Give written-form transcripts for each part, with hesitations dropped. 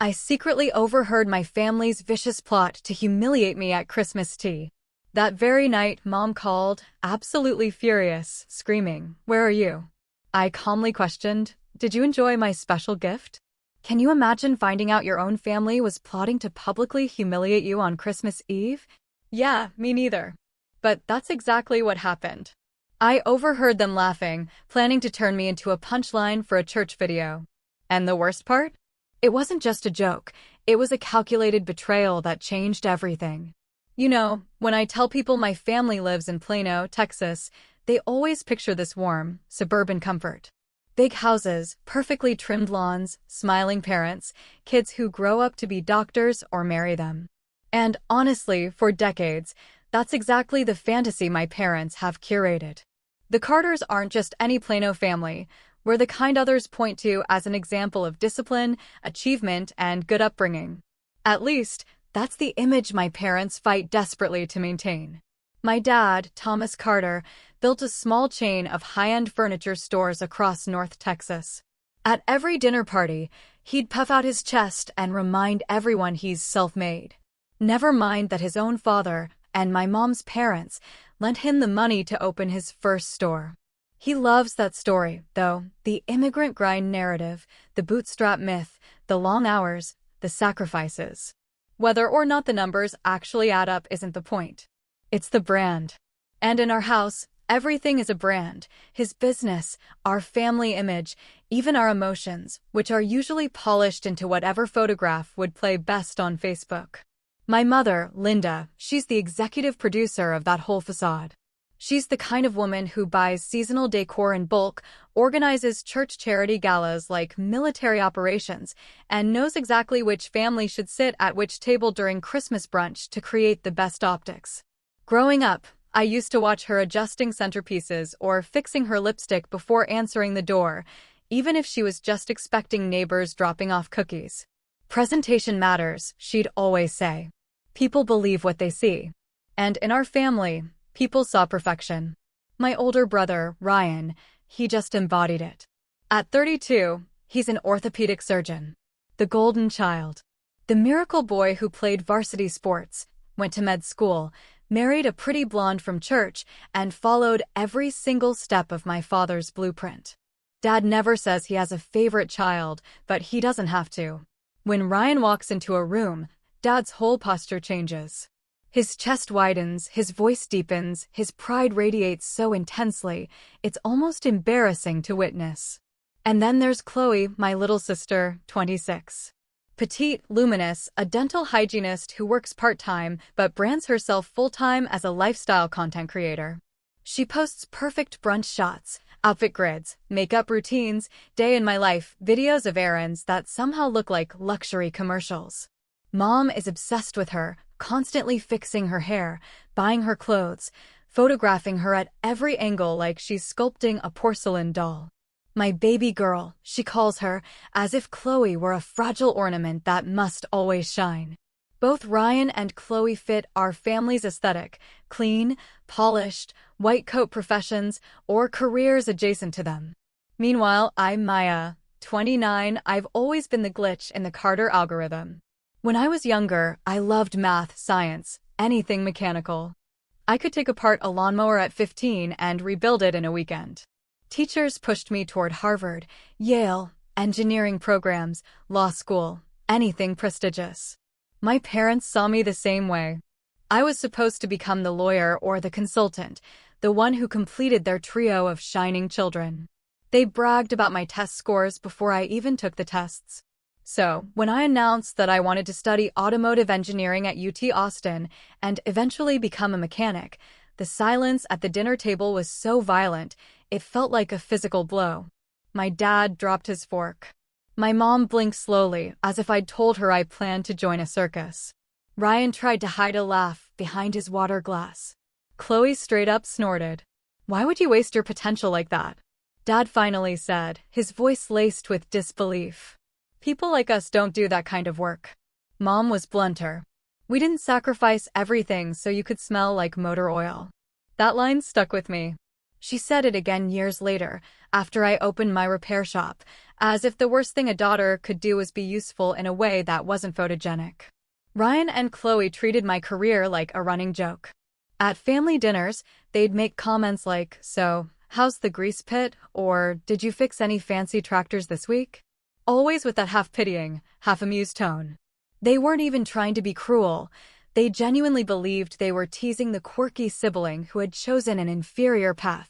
I secretly overheard my family's vicious plot to humiliate me at Christmas tea. That very night, Mom called, absolutely furious, screaming, "Where are you?" I calmly questioned, "Did you enjoy my special gift?" Can you imagine finding out your own family was plotting to publicly humiliate you on Christmas Eve? Yeah, me neither. But that's exactly what happened. I overheard them laughing, planning to turn me into a punchline for a church video. And the worst part? It wasn't just a joke, it was a calculated betrayal that changed everything. You know, when I tell people my family lives in Plano, Texas, they always picture this warm, suburban comfort. Big houses, perfectly trimmed lawns, smiling parents, kids who grow up to be doctors or marry them. And honestly, for decades, that's exactly the fantasy my parents have curated. The Carters aren't just any Plano family. We're the kind others point to as an example of discipline, achievement, and good upbringing. At least, that's the image my parents fight desperately to maintain. My dad, Thomas Carter, built a small chain of high-end furniture stores across North Texas. At every dinner party, he'd puff out his chest and remind everyone he's self-made. Never mind that his own father, and my mom's parents, lent him the money to open his first store. He loves that story, though, the immigrant grind narrative, the bootstrap myth, the long hours, the sacrifices. Whether or not the numbers actually add up isn't the point. It's the brand. And in our house, everything is a brand. His business, our family image, even our emotions, which are usually polished into whatever photograph would play best on Facebook. My mother, Linda, she's the executive producer of that whole facade. She's the kind of woman who buys seasonal decor in bulk, organizes church charity galas like military operations, and knows exactly which family should sit at which table during Christmas brunch to create the best optics. Growing up, I used to watch her adjusting centerpieces or fixing her lipstick before answering the door, even if she was just expecting neighbors dropping off cookies. Presentation matters, she'd always say. People believe what they see. And in our family, people saw perfection. My older brother, Ryan, he just embodied it. At 32, he's an orthopedic surgeon. The golden child. The miracle boy who played varsity sports, went to med school, married a pretty blonde from church, and followed every single step of my father's blueprint. Dad never says he has a favorite child, but he doesn't have to. When Ryan walks into a room, Dad's whole posture changes. His chest widens, his voice deepens, his pride radiates so intensely, it's almost embarrassing to witness. And then there's Chloe, my little sister, 26. Petite, luminous, a dental hygienist who works part-time but brands herself full-time as a lifestyle content creator. She posts perfect brunch shots, outfit grids, makeup routines, day in my life, videos of errands that somehow look like luxury commercials. Mom is obsessed with her, constantly fixing her hair, buying her clothes, photographing her at every angle like she's sculpting a porcelain doll. My baby girl, she calls her, as if Chloe were a fragile ornament that must always shine. Both Ryan and Chloe fit our family's aesthetic, clean, polished, white coat professions, or careers adjacent to them. Meanwhile, I'm Maya, 29, I've always been the glitch in the Carter algorithm. When I was younger, I loved math, science, anything mechanical. I could take apart a lawnmower at 15 and rebuild it in a weekend. Teachers pushed me toward Harvard, Yale, engineering programs, law school, anything prestigious. My parents saw me the same way. I was supposed to become the lawyer or the consultant, the one who completed their trio of shining children. They bragged about my test scores before I even took the tests. So, when I announced that I wanted to study automotive engineering at UT Austin and eventually become a mechanic, the silence at the dinner table was so violent, it felt like a physical blow. My dad dropped his fork. My mom blinked slowly, as if I'd told her I planned to join a circus. Ryan tried to hide a laugh behind his water glass. Chloe straight up snorted. "Why would you waste your potential like that?" Dad finally said, his voice laced with disbelief. "People like us don't do that kind of work." Mom was blunter. "We didn't sacrifice everything so you could smell like motor oil." That line stuck with me. She said it again years later, after I opened my repair shop, As if the worst thing a daughter could do was be useful in a way that wasn't photogenic. Ryan and Chloe treated my career like a running joke. At family dinners, they'd make comments like, "So, how's the grease pit?" or "Did you fix any fancy tractors this week?" Always with that half-pitying, half-amused tone. They weren't even trying to be cruel. They genuinely believed they were teasing the quirky sibling who had chosen an inferior path.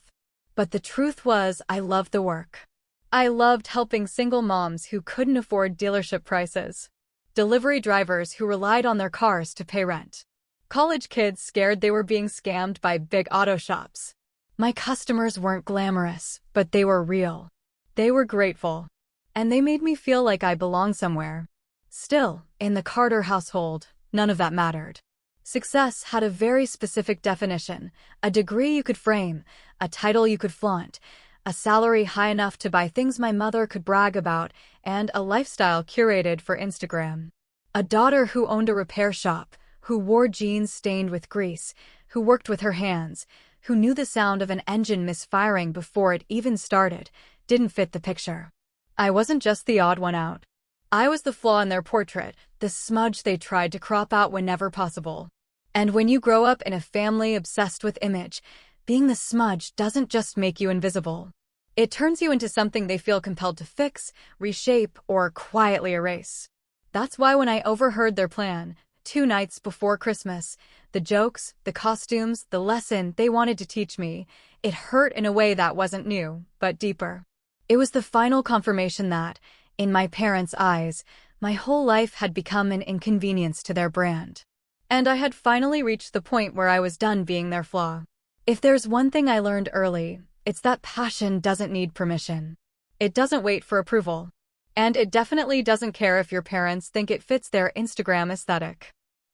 But the truth was, I loved the work. I loved helping single moms who couldn't afford dealership prices, delivery drivers who relied on their cars to pay rent, college kids scared they were being scammed by big auto shops. My customers weren't glamorous, but they were real. They were grateful. And they made me feel like I belonged somewhere. Still, in the Carter household, none of that mattered. Success had a very specific definition: a degree you could frame, a title you could flaunt, a salary high enough to buy things my mother could brag about, and a lifestyle curated for Instagram. A daughter who owned a repair shop, who wore jeans stained with grease, who worked with her hands, who knew the sound of an engine misfiring before it even started, didn't fit the picture. I wasn't just the odd one out. I was the flaw in their portrait, the smudge they tried to crop out whenever possible. And when you grow up in a family obsessed with image, being the smudge doesn't just make you invisible. It turns you into something they feel compelled to fix, reshape, or quietly erase. That's why when I overheard their plan, 2 nights before Christmas, the jokes, the costumes, the lesson they wanted to teach me, it hurt in a way that wasn't new, but deeper. It was the final confirmation that, in my parents' eyes, my whole life had become an inconvenience to their brand. And I had finally reached the point where I was done being their flaw. If there's one thing I learned early, it's that passion doesn't need permission. It doesn't wait for approval. And it definitely doesn't care if your parents think it fits their Instagram aesthetic.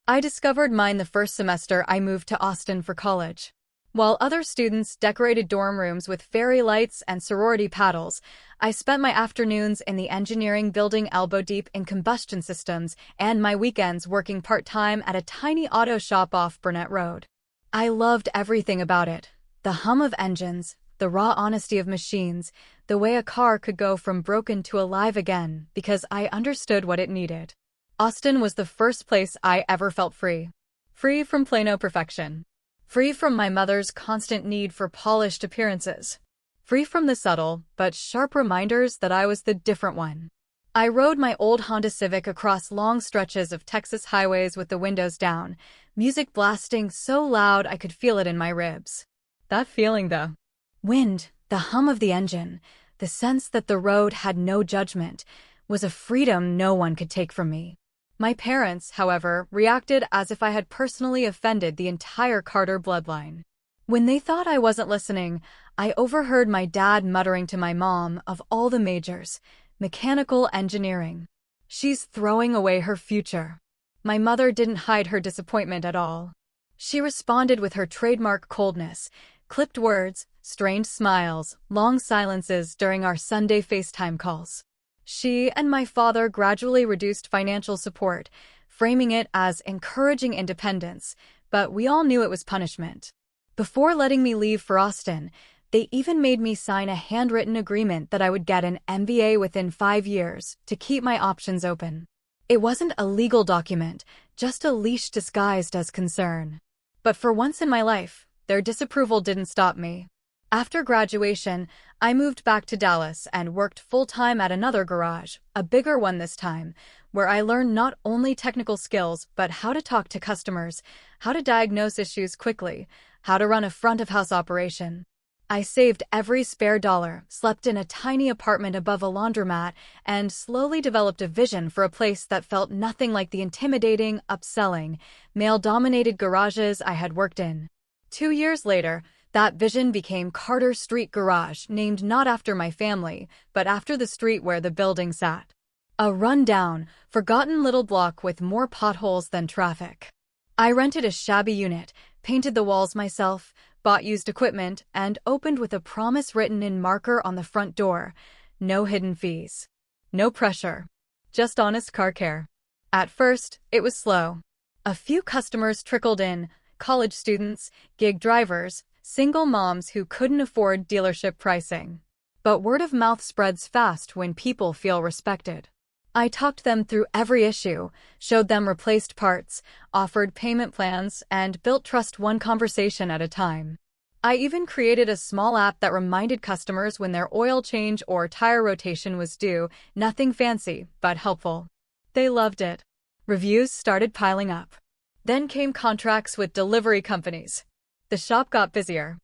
I discovered mine the first semester I moved to Austin for college. While other students decorated dorm rooms with fairy lights and sorority paddles, I spent my afternoons in the engineering building elbow-deep in combustion systems and my weekends working part-time at a tiny auto shop off Burnett Road. I loved everything about it: the hum of engines, the raw honesty of machines, the way a car could go from broken to alive again because I understood what it needed. Austin was the first place I ever felt free. Free from Plano perfection. Free from my mother's constant need for polished appearances. Free from the subtle, but sharp reminders that I was the different one. I rode my old Honda Civic across long stretches of Texas highways with the windows down, music blasting so loud I could feel it in my ribs. That feeling, though. Wind, the hum of the engine, the sense that the road had no judgment, was a freedom no one could take from me. My parents, however, reacted as if I had personally offended the entire Carter bloodline. When they thought I wasn't listening, I overheard my dad muttering to my mom, of all the majors, mechanical engineering. She's throwing away her future. My mother didn't hide her disappointment at all. She responded with her trademark coldness, clipped words, strained smiles, long silences during our Sunday FaceTime calls. She and my father gradually reduced financial support, framing it as encouraging independence, but we all knew it was punishment. Before letting me leave for Austin, they even made me sign a handwritten agreement that I would get an MBA within 5 years to keep my options open. It wasn't a legal document, just a leash disguised as concern. But for once in my life, their disapproval didn't stop me. After graduation, I moved back to Dallas and worked full-time at another garage, a bigger one this time, where I learned not only technical skills but how to talk to customers, how to diagnose issues quickly, how to run a front-of-house operation. I saved every spare dollar, slept in a tiny apartment above a laundromat, and slowly developed a vision for a place that felt nothing like the intimidating, upselling, male-dominated garages I had worked in. 2 years later, that vision became Carter Street Garage, named not after my family, but after the street where the building sat. A run-down, forgotten little block with more potholes than traffic. I rented a shabby unit, painted the walls myself, bought used equipment, and opened with a promise written in marker on the front door: no hidden fees. No pressure. Just honest car care. At first, it was slow. A few customers trickled in: college students, gig drivers, single moms who couldn't afford dealership pricing. But word of mouth spreads fast when people feel respected. I talked them through every issue, showed them replaced parts, offered payment plans, and built trust one conversation at a time. I even created a small app that reminded customers when their oil change or tire rotation was due, nothing fancy, but helpful. They loved it. Reviews started piling up. Then came contracts with delivery companies. The shop got busier.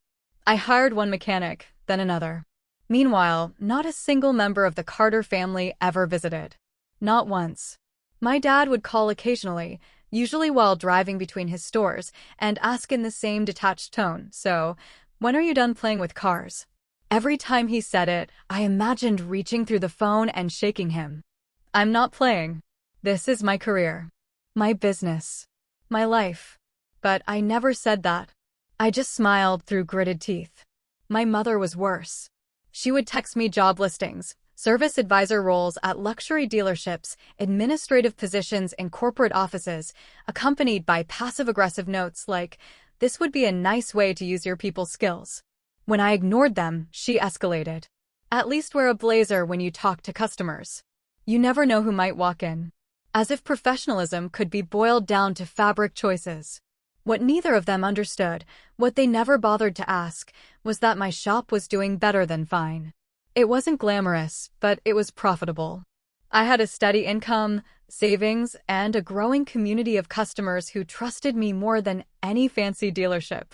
I hired one mechanic, then another. Meanwhile, not a single member of the Carter family ever visited. Not once. My dad would call occasionally, usually while driving between his stores, and ask in the same detached tone, "So, when are you done playing with cars?" Every time he said it, I imagined reaching through the phone and shaking him. I'm not playing. This is my career. My business. My life. But I never said that. I just smiled through gritted teeth. My mother was worse. She would text me job listings, service advisor roles at luxury dealerships, administrative positions in corporate offices, accompanied by passive-aggressive notes like, "This would be a nice way to use your people skills." When I ignored them, she escalated. "At least wear a blazer when you talk to customers. You never know who might walk in." As if professionalism could be boiled down to fabric choices. What neither of them understood, what they never bothered to ask, was that my shop was doing better than fine. It wasn't glamorous, but it was profitable. I had a steady income, savings, and a growing community of customers who trusted me more than any fancy dealership.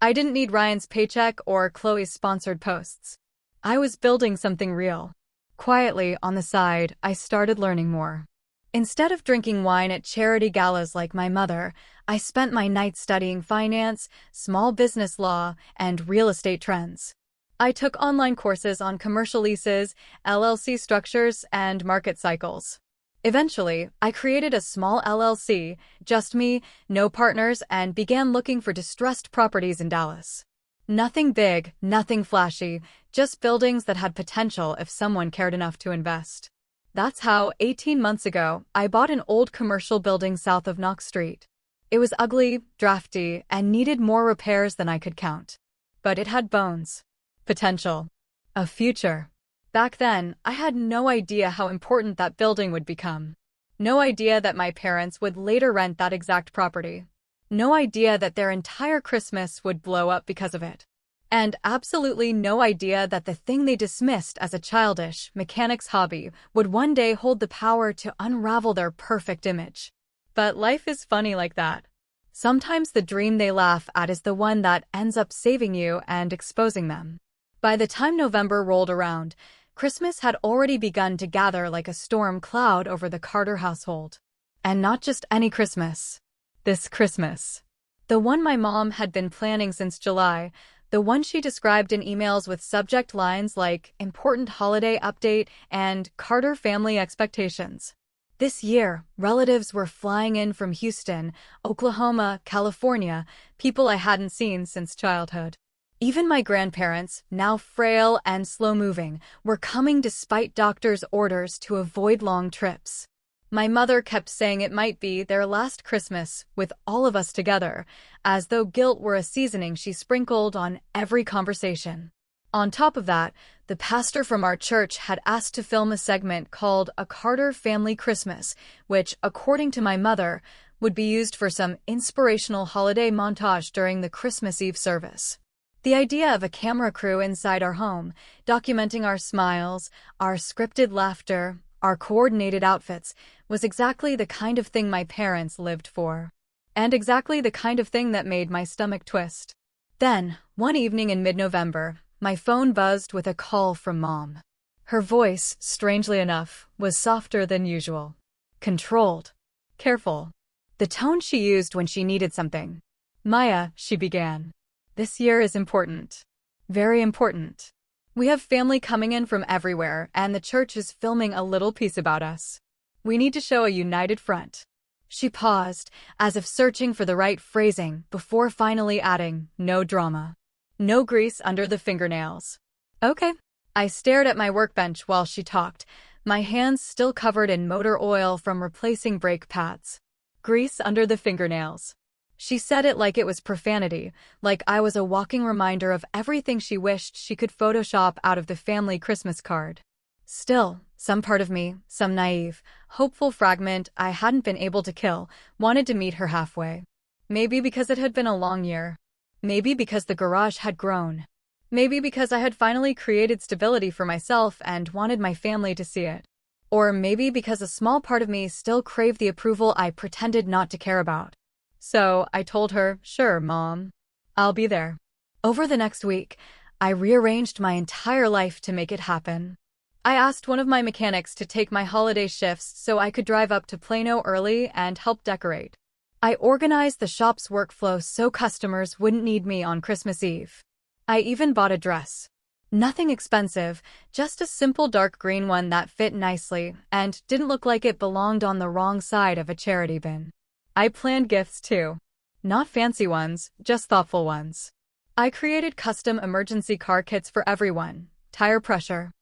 I didn't need Ryan's paycheck or Chloe's sponsored posts. I was building something real. Quietly, on the side, I started learning more. Instead of drinking wine at charity galas like my mother, I spent my nights studying finance, small business law, and real estate trends. I took online courses on commercial leases, LLC structures, and market cycles. Eventually, I created a small LLC, just me, no partners, and began looking for distressed properties in Dallas. Nothing big, nothing flashy, just buildings that had potential if someone cared enough to invest. That's how, 18 months ago, I bought an old commercial building south of Knox Street. It was ugly, drafty, and needed more repairs than I could count. But it had bones. Potential. A future. Back then, I had no idea how important that building would become. No idea that my parents would later rent that exact property. No idea that their entire Christmas would blow up because of it. And absolutely no idea that the thing they dismissed as a childish, mechanic's hobby would one day hold the power to unravel their perfect image. But life is funny like that. Sometimes the dream they laugh at is the one that ends up saving you and exposing them. By the time November rolled around, Christmas had already begun to gather like a storm cloud over the Carter household. And not just any Christmas. This Christmas. The one my mom had been planning since July, the one she described in emails with subject lines like "important holiday update" and "Carter family expectations." This year, relatives were flying in from Houston, Oklahoma, California, people I hadn't seen since childhood. Even my grandparents, now frail and slow-moving, were coming despite doctors' orders to avoid long trips. My mother kept saying it might be their last Christmas with all of us together, as though guilt were a seasoning she sprinkled on every conversation. On top of that, the pastor from our church had asked to film a segment called A Carter Family Christmas, which, according to my mother, would be used for some inspirational holiday montage during the Christmas Eve service. The idea of a camera crew inside our home, documenting our smiles, our scripted laughter, our coordinated outfits, was exactly the kind of thing my parents lived for. And exactly the kind of thing that made my stomach twist. Then, one evening in mid-November, my phone buzzed with a call from Mom. Her voice, strangely enough, was softer than usual. Controlled. Careful. The tone she used when she needed something. "Maya," she began. "This year is important. Very important. We have family coming in from everywhere, and the church is filming a little piece about us. We need to show a united front." She paused, as if searching for the right phrasing, before finally adding, "No drama. No grease under the fingernails." Okay. I stared at my workbench while she talked, my hands still covered in motor oil from replacing brake pads. Grease under the fingernails. She said it like it was profanity, like I was a walking reminder of everything she wished she could Photoshop out of the family Christmas card. Still, some part of me, some naive, hopeful fragment I hadn't been able to kill, wanted to meet her halfway. Maybe because it had been a long year. Maybe because the garage had grown. Maybe because I had finally created stability for myself and wanted my family to see it. Or maybe because a small part of me still craved the approval I pretended not to care about. So I told her, "Sure, Mom. I'll be there." Over the next week, I rearranged my entire life to make it happen. I asked one of my mechanics to take my holiday shifts so I could drive up to Plano early and help decorate. I organized the shop's workflow so customers wouldn't need me on Christmas Eve. I even bought a dress. Nothing expensive, just a simple dark green one that fit nicely and didn't look like it belonged on the wrong side of a charity bin. I planned gifts too. Not fancy ones, just thoughtful ones. I created custom emergency car kits for everyone. Tire pressure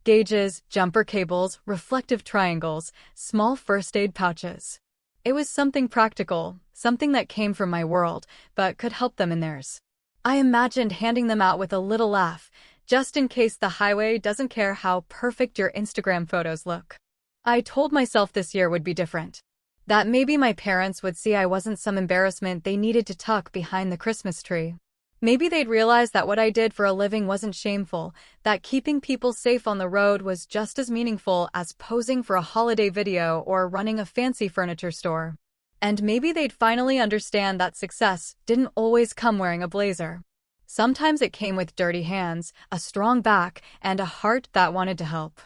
gauges, jumper cables, reflective triangles, small first aid pouches. It was something practical, something that came from my world, but could help them in theirs. I imagined handing them out with a little laugh, just in case the highway doesn't care how perfect your Instagram photos look. I told myself this year would be different. That maybe my parents would see I wasn't some embarrassment they needed to tuck behind the Christmas tree. Maybe they'd realize that what I did for a living wasn't shameful, that keeping people safe on the road was just as meaningful as posing for a holiday video or running a fancy furniture store. And maybe they'd finally understand that success didn't always come wearing a blazer. Sometimes it came with dirty hands, a strong back, and a heart that wanted to help.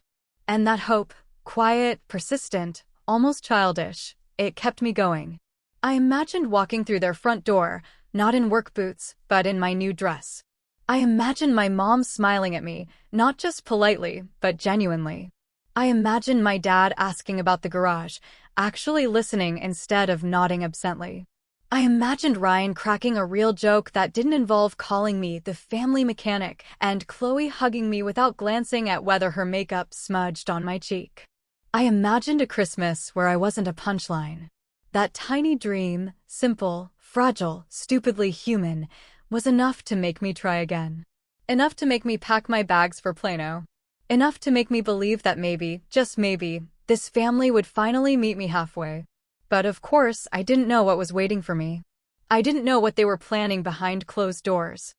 And that hope, quiet, persistent, almost childish, it kept me going. I imagined walking through their front door, not in work boots, but in my new dress. I imagined my mom smiling at me, not just politely, but genuinely. I imagined my dad asking about the garage, actually listening instead of nodding absently. I imagined Ryan cracking a real joke that didn't involve calling me the family mechanic and Chloe hugging me without glancing at whether her makeup smudged on my cheek. I imagined a Christmas where I wasn't a punchline. That tiny dream, simple, fragile, stupidly human, was enough to make me try again. Enough to make me pack my bags for Plano. Enough to make me believe that maybe, just maybe, this family would finally meet me halfway. But of course, I didn't know what was waiting for me. I didn't know what they were planning behind closed doors.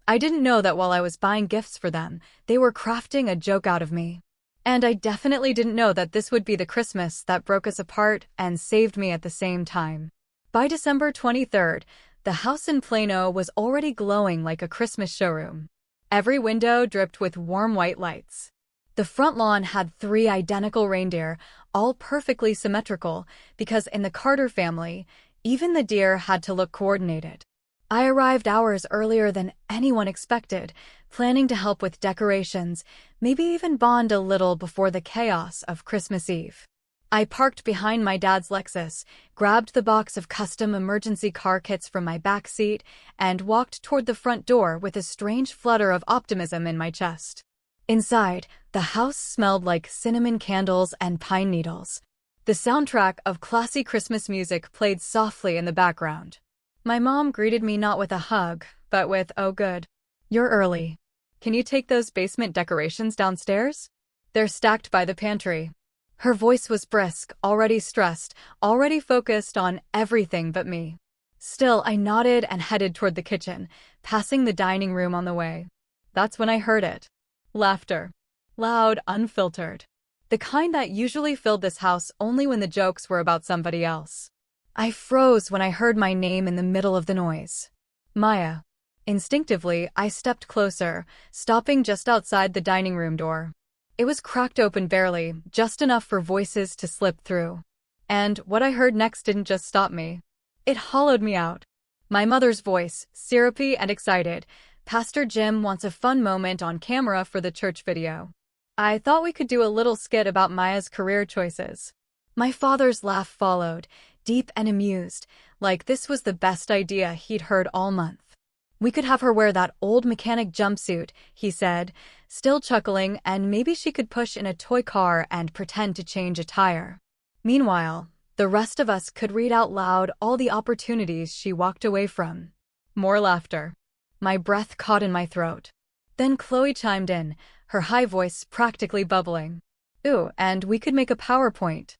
I didn't know that while I was buying gifts for them, they were crafting a joke out of me. And I definitely didn't know that this would be the Christmas that broke us apart and saved me at the same time. By December 23rd, the house in Plano was already glowing like a Christmas showroom. Every window dripped with warm white lights. The front lawn had 3 identical reindeer, all perfectly symmetrical, because in the Carter family, even the deer had to look coordinated. I arrived hours earlier than anyone expected, planning to help with decorations, maybe even bond a little before the chaos of Christmas Eve. I parked behind my dad's Lexus, grabbed the box of custom emergency car kits from my back seat, and walked toward the front door with a strange flutter of optimism in my chest. Inside, the house smelled like cinnamon candles and pine needles. The soundtrack of classy Christmas music played softly in the background. My mom greeted me not with a hug, but with, "Oh good. You're early. Can you take those basement decorations downstairs? They're stacked by the pantry." Her voice was brisk, already stressed, already focused on everything but me. Still, I nodded and headed toward the kitchen, passing the dining room on the way. That's when I heard it. Laughter. Loud, unfiltered. The kind that usually filled this house only when the jokes were about somebody else. I froze when I heard my name in the middle of the noise. Maya. Instinctively, I stepped closer, stopping just outside the dining room door. It was cracked open barely, just enough for voices to slip through. And what I heard next didn't just stop me. It hollowed me out. My mother's voice, syrupy and excited. "Pastor Jim wants a fun moment on camera for the church video." I thought we could do a little skit about Maya's career choices. My father's laugh followed, deep and amused, like this was the best idea he'd heard all month. "We could have her wear that old mechanic jumpsuit," he said, still chuckling, "and maybe she could push in a toy car and pretend to change a tire." Meanwhile, the The rest of us could read out loud all the opportunities she walked away from. More laughter. My breath caught in my throat. Then Chloe chimed in, her high voice practically bubbling. Ooh, and we could make a PowerPoint.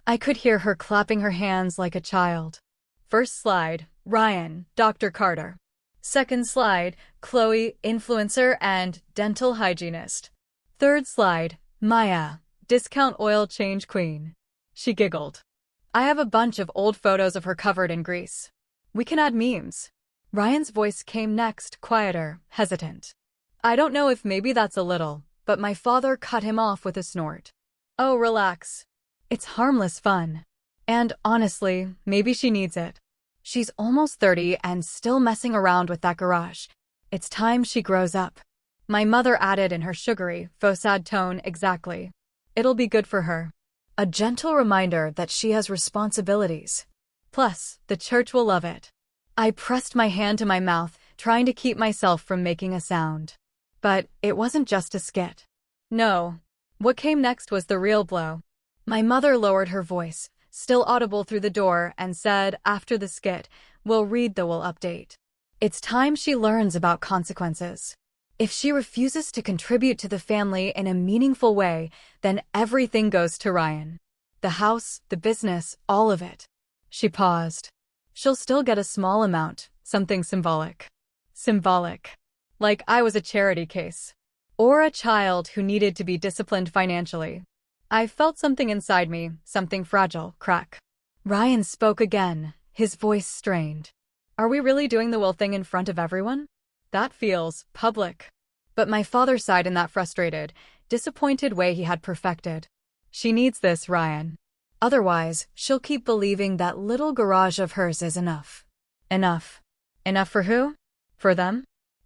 I could hear her clapping her hands like a child. First slide, Ryan, Dr. Carter. Second slide, Chloe, influencer and dental hygienist. Third slide, Maya, discount oil change queen. She giggled. I have a bunch of old photos of her covered in grease. We can add memes. Ryan's voice came next, quieter, hesitant. I don't know if maybe that's a little, but my father cut him off with a snort. Oh, relax. It's harmless fun. And honestly, maybe she needs it. She's almost 30 and still messing around with that garage. It's time she grows up. My mother added in her sugary, faux sad tone, exactly. It'll be good for her. A gentle reminder that she has responsibilities. Plus, the church will love it. I pressed my hand to my mouth, trying to keep myself from making a sound. But it wasn't just a skit. No. What came next was the real blow. My mother lowered her voice, still audible through the door, and said, after the skit, we'll read the will update. It's time she learns about consequences. If she refuses to contribute to the family in a meaningful way, then everything goes to Ryan. The house, the business, all of it. She paused. She'll still get a small amount, something symbolic. Symbolic. Like I was a charity case. Or a child who needed to be disciplined financially. I felt something inside me, something fragile, crack. Ryan spoke again, his voice strained. Are we really doing the will thing in front of everyone? That feels public. But my father sighed in that frustrated, disappointed way he had perfected. She needs this, Ryan. Otherwise, she'll keep believing that little garage of hers is enough. Enough. Enough for who? For them?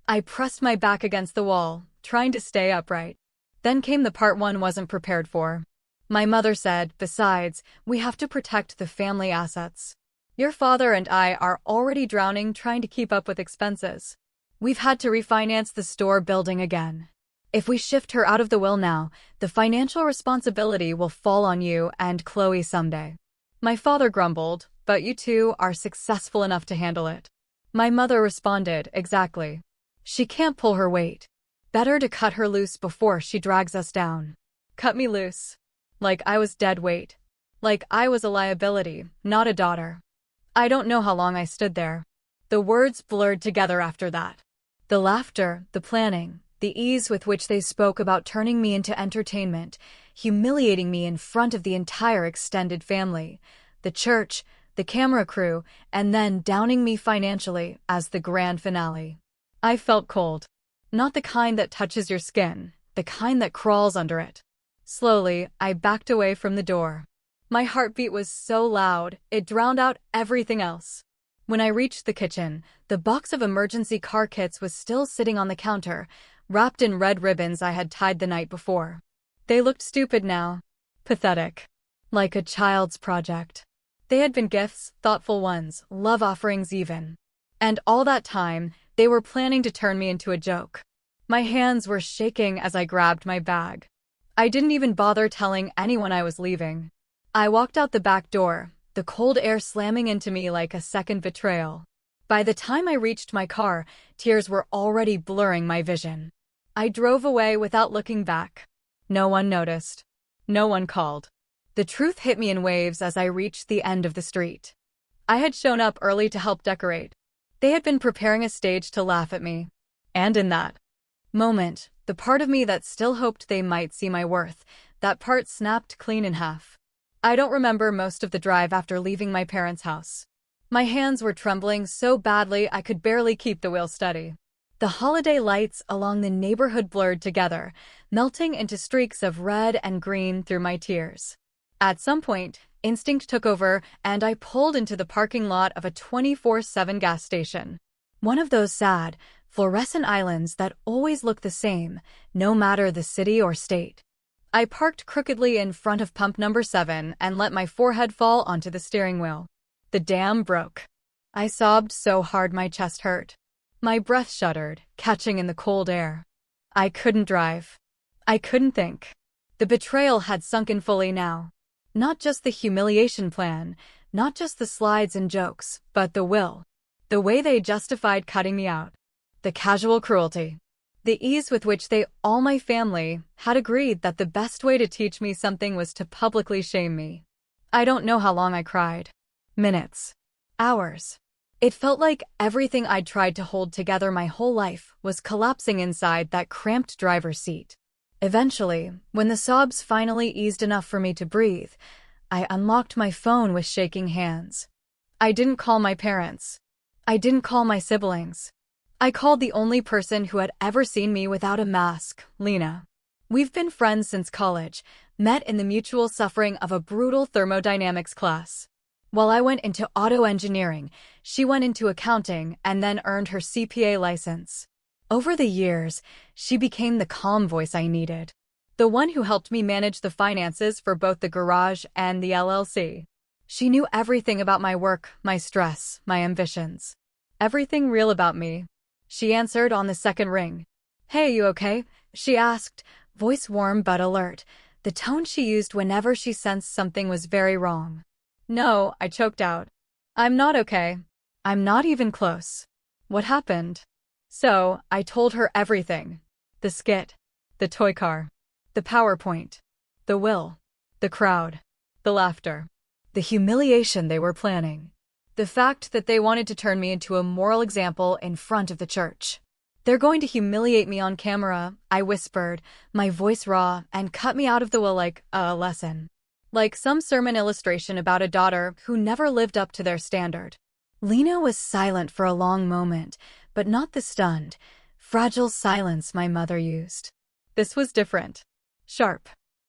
I pressed my back against the wall, trying to stay upright. Then came the part one wasn't prepared for. My mother said, besides, we have to protect the family assets. Your father and I are already drowning trying to keep up with expenses. We've had to refinance the store building again. If we shift her out of the will now, the financial responsibility will fall on you and Chloe someday. My father grumbled, but you two are successful enough to handle it. My mother responded, exactly. She can't pull her weight. Better to cut her loose before she drags us down. Cut me loose. Like I was dead weight. Like I was a liability, not a daughter. I don't know how long I stood there. The words blurred together after that. The laughter, the planning, the ease with which they spoke about turning me into entertainment, humiliating me in front of the entire extended family, the church, the camera crew, and then downing me financially as the grand finale. I felt cold. Not the kind that touches your skin, the kind that crawls under it. Slowly, I backed away from the door. My heartbeat was so loud, it drowned out everything else. When I reached the kitchen, the box of emergency car kits was still sitting on the counter, wrapped in red ribbons I had tied the night before. They looked stupid now. Pathetic. Like a child's project. They had been gifts, thoughtful ones, love offerings even. And all that time, they were planning to turn me into a joke. My hands were shaking as I grabbed my bag. I didn't even bother telling anyone I was leaving. I walked out the back door, the cold air slamming into me like a second betrayal. By the time I reached my car, tears were already blurring my vision. I drove away without looking back. No one noticed. No one called. The truth hit me in waves as I reached the end of the street. I had shown up early to help decorate. They had been preparing a stage to laugh at me. And in that moment, the part of me that still hoped they might see my worth, that part snapped clean in half. I don't remember most of the drive after leaving my parents' house. My hands were trembling so badly I could barely keep the wheel steady. The holiday lights along the neighborhood blurred together, melting into streaks of red and green through my tears. At some point, instinct took over and I pulled into the parking lot of a 24/7 gas station. One of those sad, fluorescent islands that always look the same, no matter the city or state. I parked crookedly in front of pump number 7 and let my forehead fall onto the steering wheel. The dam broke. I sobbed so hard my chest hurt. My breath shuddered, catching in the cold air. I couldn't drive. I couldn't think. The betrayal had sunk in fully now. Not just the humiliation plan, not just the slides and jokes, but the will. The way they justified cutting me out. The casual cruelty. The ease with which all my family, had agreed that the best way to teach me something was to publicly shame me. I don't know how long I cried. Minutes. Hours. It felt like everything I'd tried to hold together my whole life was collapsing inside that cramped driver's seat. Eventually, when the sobs finally eased enough for me to breathe, I unlocked my phone with shaking hands. I didn't call my parents. I didn't call my siblings. I called the only person who had ever seen me without a mask, Lena. We've been friends since college, met in the mutual suffering of a brutal thermodynamics class. While I went into auto engineering, she went into accounting and then earned her CPA license. Over the years, she became the calm voice I needed. The one who helped me manage the finances for both the garage and the LLC. She knew everything about my work, my stress, my ambitions. Everything real about me. She answered on the second ring. "Hey, you okay?" she asked, voice warm but alert, the tone she used whenever she sensed something was very wrong. "No," I choked out. "I'm not okay. I'm not even close." What happened? So, I told her everything. The skit. The toy car. The PowerPoint. The will. The crowd. The laughter. The humiliation they were planning. The fact that they wanted to turn me into a moral example in front of the church. "They're going to humiliate me on camera," I whispered, my voice raw, and cut me out of the will like a lesson. Like some sermon illustration about a daughter who never lived up to their standard. Lena was silent for a long moment, but not the stunned, fragile silence my mother used. This was different. Sharp.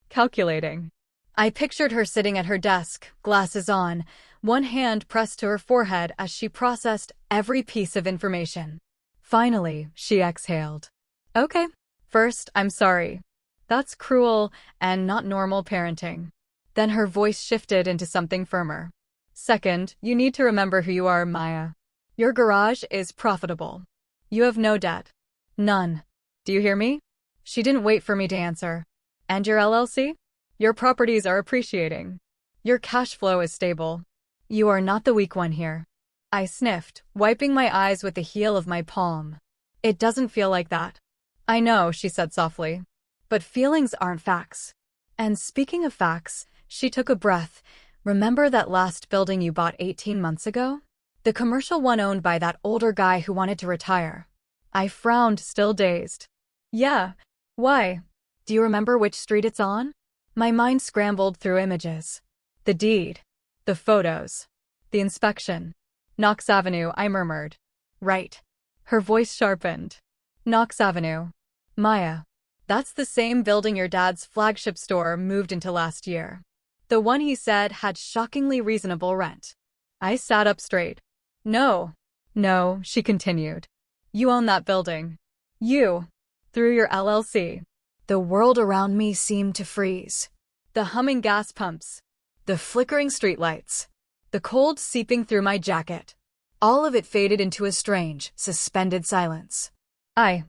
Calculating. I pictured her sitting at her desk, glasses on, one hand pressed to her forehead as she processed every piece of information. Finally, she exhaled. "Okay. First, I'm sorry. That's cruel and not normal parenting." Then her voice shifted into something firmer. "Second, you need to remember who you are, Maya. Your garage is profitable. You have no debt. None. Do you hear me?" She didn't wait for me to answer. "And your LLC? Your properties are appreciating. Your cash flow is stable. You are not the weak one here." I sniffed, wiping my eyes with the heel of my palm. "It doesn't feel like that." "I know," she said softly. "But feelings aren't facts." And speaking of facts, she took a breath. "Remember that last building you bought 18 months ago? The commercial one owned by that older guy who wanted to retire." I frowned, still dazed. "Yeah. Why? Do you remember which street it's on?" My mind scrambled through images. The deed. The photos. The inspection. "Knox Avenue," I murmured. "Right." Her voice sharpened. "Knox Avenue. Maya. That's the same building your dad's flagship store moved into last year. The one he said had shockingly reasonable rent." I sat up straight. "No. No," she continued. "You own that building. You. Through your LLC." The world around me seemed to freeze. The humming gas pumps. The flickering streetlights. The cold seeping through my jacket. All of it faded into a strange, suspended silence. I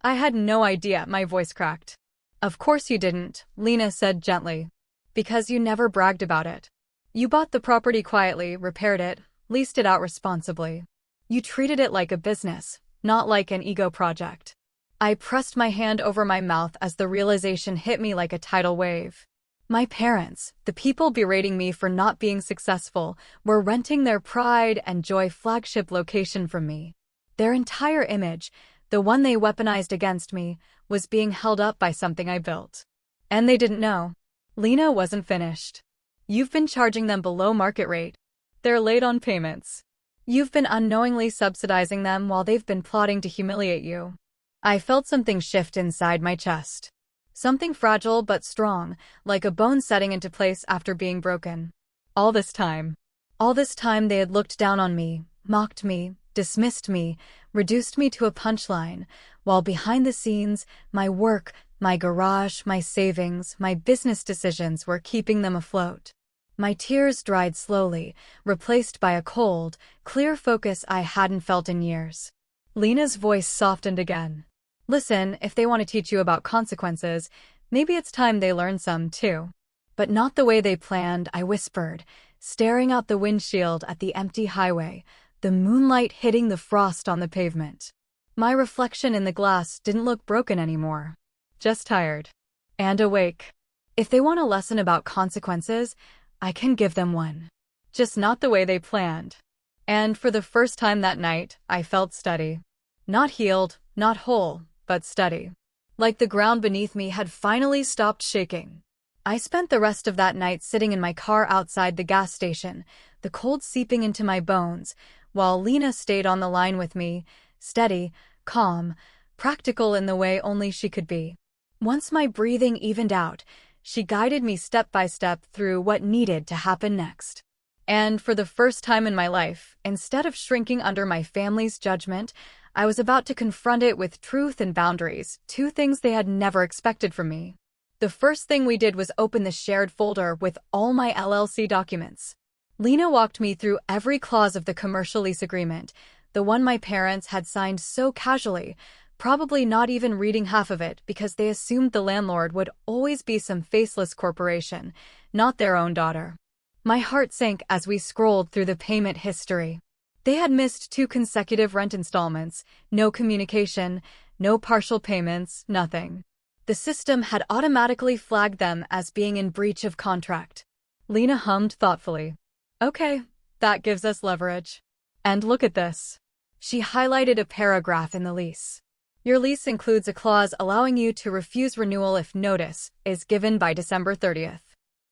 had no idea," my voice cracked. "Of course you didn't," Lena said gently. "Because you never bragged about it. You bought the property quietly, repaired it, leased it out responsibly. You treated it like a business, not like an ego project." I pressed my hand over my mouth as the realization hit me like a tidal wave. My parents, the people berating me for not being successful, were renting their pride and joy flagship location from me. Their entire image, the one they weaponized against me, was being held up by something I built. And they didn't know. Lena wasn't finished. "You've been charging them below market rate. They're late on payments. You've been unknowingly subsidizing them while they've been plotting to humiliate you." I felt something shift inside my chest. Something fragile but strong, like a bone setting into place after being broken. All this time they had looked down on me, mocked me, dismissed me, reduced me to a punchline, while behind the scenes, my work, my garage, my savings, my business decisions were keeping them afloat. My tears dried slowly, replaced by a cold, clear focus I hadn't felt in years. Lena's voice softened again. "Listen, if they want to teach you about consequences, maybe it's time they learn some too. But not the way they planned, I whispered, staring out the windshield at the empty highway, the moonlight hitting the frost on the pavement. My reflection in the glass didn't look broken anymore. Just tired. And awake. If they want a lesson about consequences, I can give them one. Just not the way they planned. And for the first time that night, I felt steady. Not healed, not whole, but steady. Like the ground beneath me had finally stopped shaking. I spent the rest of that night sitting in my car outside the gas station, the cold seeping into my bones, while Lena stayed on the line with me, steady, calm, practical in the way only she could be. Once my breathing evened out, she guided me step by step through what needed to happen next. And for the first time in my life, instead of shrinking under my family's judgment, I was about to confront it with truth and boundaries, two things they had never expected from me. The first thing we did was open the shared folder with all my LLC documents. Lena walked me through every clause of the commercial lease agreement, the one my parents had signed so casually, probably not even reading half of it because they assumed the landlord would always be some faceless corporation, not their own daughter. My heart sank as we scrolled through the payment history. They had missed 2 consecutive rent installments, no communication, no partial payments, nothing. The system had automatically flagged them as being in breach of contract. Lena hummed thoughtfully. Okay, that gives us leverage. And look at this. She highlighted a paragraph in the lease. Your lease includes a clause allowing you to refuse renewal if notice is given by December 30th.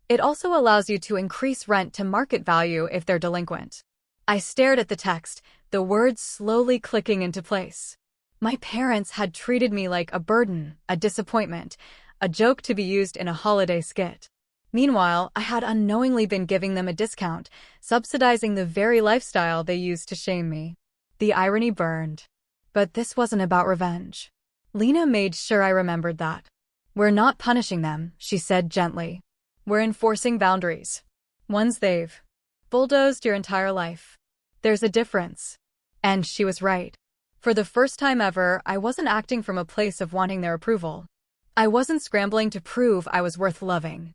It also allows you to increase rent to market value if they're delinquent. I stared at the text, the words slowly clicking into place. My parents had treated me like a burden, a disappointment, a joke to be used in a holiday skit. Meanwhile, I had unknowingly been giving them a discount, subsidizing the very lifestyle they used to shame me. The irony burned. But this wasn't about revenge. Lena made sure I remembered that. We're not punishing them, she said gently. We're enforcing boundaries. Ones they've bulldozed your entire life. There's a difference. And she was right. For the first time ever, I wasn't acting from a place of wanting their approval. I wasn't scrambling to prove I was worth loving.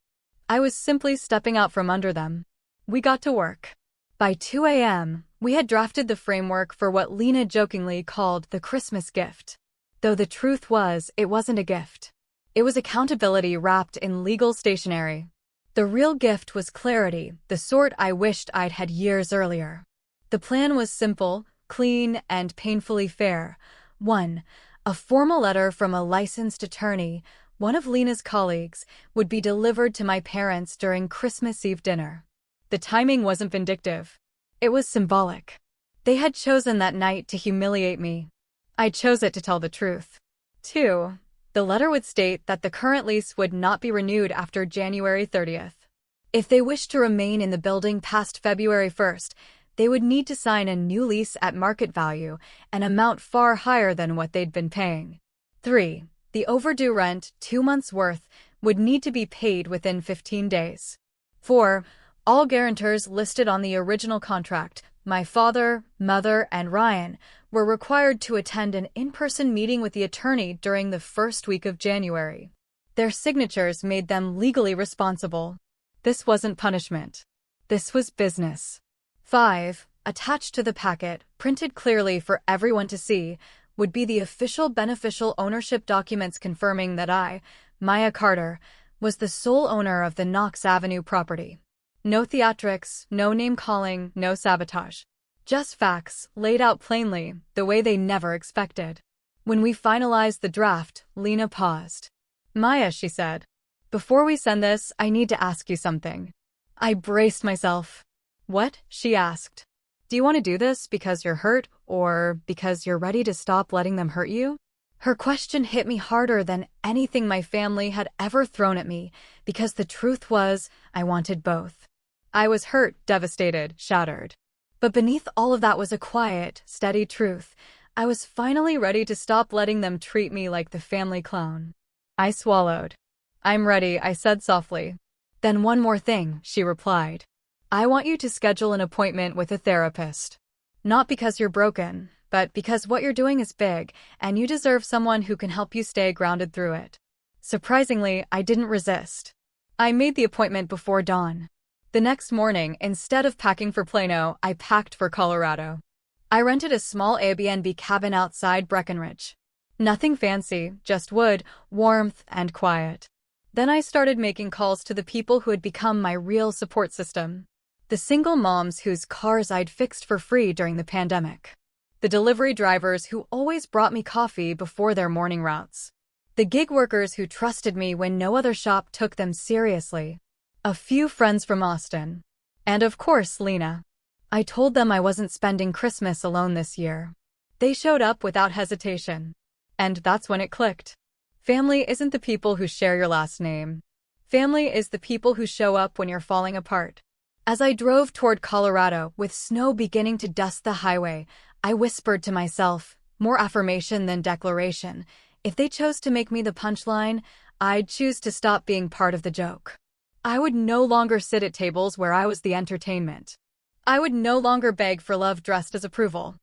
I was simply stepping out from under them. We got to work. By 2 a.m., we had drafted the framework for what Lena jokingly called the Christmas gift. Though the truth was, it wasn't a gift. It was accountability wrapped in legal stationery. The real gift was clarity, the sort I wished I'd had years earlier. The plan was simple, clean, and painfully fair. 1. A formal letter from a licensed attorney, one of Lena's colleagues, would be delivered to my parents during Christmas Eve dinner. The timing wasn't vindictive. It was symbolic. They had chosen that night to humiliate me. I chose it to tell the truth. 2. The letter would state that the current lease would not be renewed after January 30th. If they wished to remain in the building past February 1st, they would need to sign a new lease at market value, an amount far higher than what they'd been paying. 3. The overdue rent, 2 months' worth, would need to be paid within 15 days. 4. All guarantors listed on the original contract, my father, mother, and Ryan, were required to attend an in-person meeting with the attorney during the first week of January. Their signatures made them legally responsible. This wasn't punishment. This was business. 5. Attached to the packet, printed clearly for everyone to see, would be the official beneficial ownership documents confirming that I, Maya Carter, was the sole owner of the Knox Avenue property. No theatrics, no name-calling, no sabotage. Just facts, laid out plainly, the way they never expected. When we finalized the draft, Lena paused. Maya, she said, before we send this, I need to ask you something. I braced myself. What? She asked. Do you want to do this because you're hurt, or because you're ready to stop letting them hurt you? Her question hit me harder than anything my family had ever thrown at me, because the truth was, I wanted both. I was hurt, devastated, shattered. But beneath all of that was a quiet, steady truth. I was finally ready to stop letting them treat me like the family clown. I swallowed. I'm ready, I said softly. Then one more thing, she replied. I want you to schedule an appointment with a therapist. Not because you're broken, but because what you're doing is big, and you deserve someone who can help you stay grounded through it. Surprisingly, I didn't resist. I made the appointment before dawn. The next morning, instead of packing for Plano, I packed for Colorado. I rented a small Airbnb cabin outside Breckenridge. Nothing fancy, just wood, warmth, and quiet. Then I started making calls to the people who had become my real support system. The single moms whose cars I'd fixed for free during the pandemic. The delivery drivers who always brought me coffee before their morning routes. The gig workers who trusted me when no other shop took them seriously. A few friends from Austin. And of course, Lena. I told them I wasn't spending Christmas alone this year. They showed up without hesitation. And that's when it clicked. Family isn't the people who share your last name. Family is the people who show up when you're falling apart. As I drove toward Colorado, with snow beginning to dust the highway, I whispered to myself, more affirmation than declaration, if they chose to make me the punchline, I'd choose to stop being part of the joke. I would no longer sit at tables where I was the entertainment. I would no longer beg for love dressed as approval.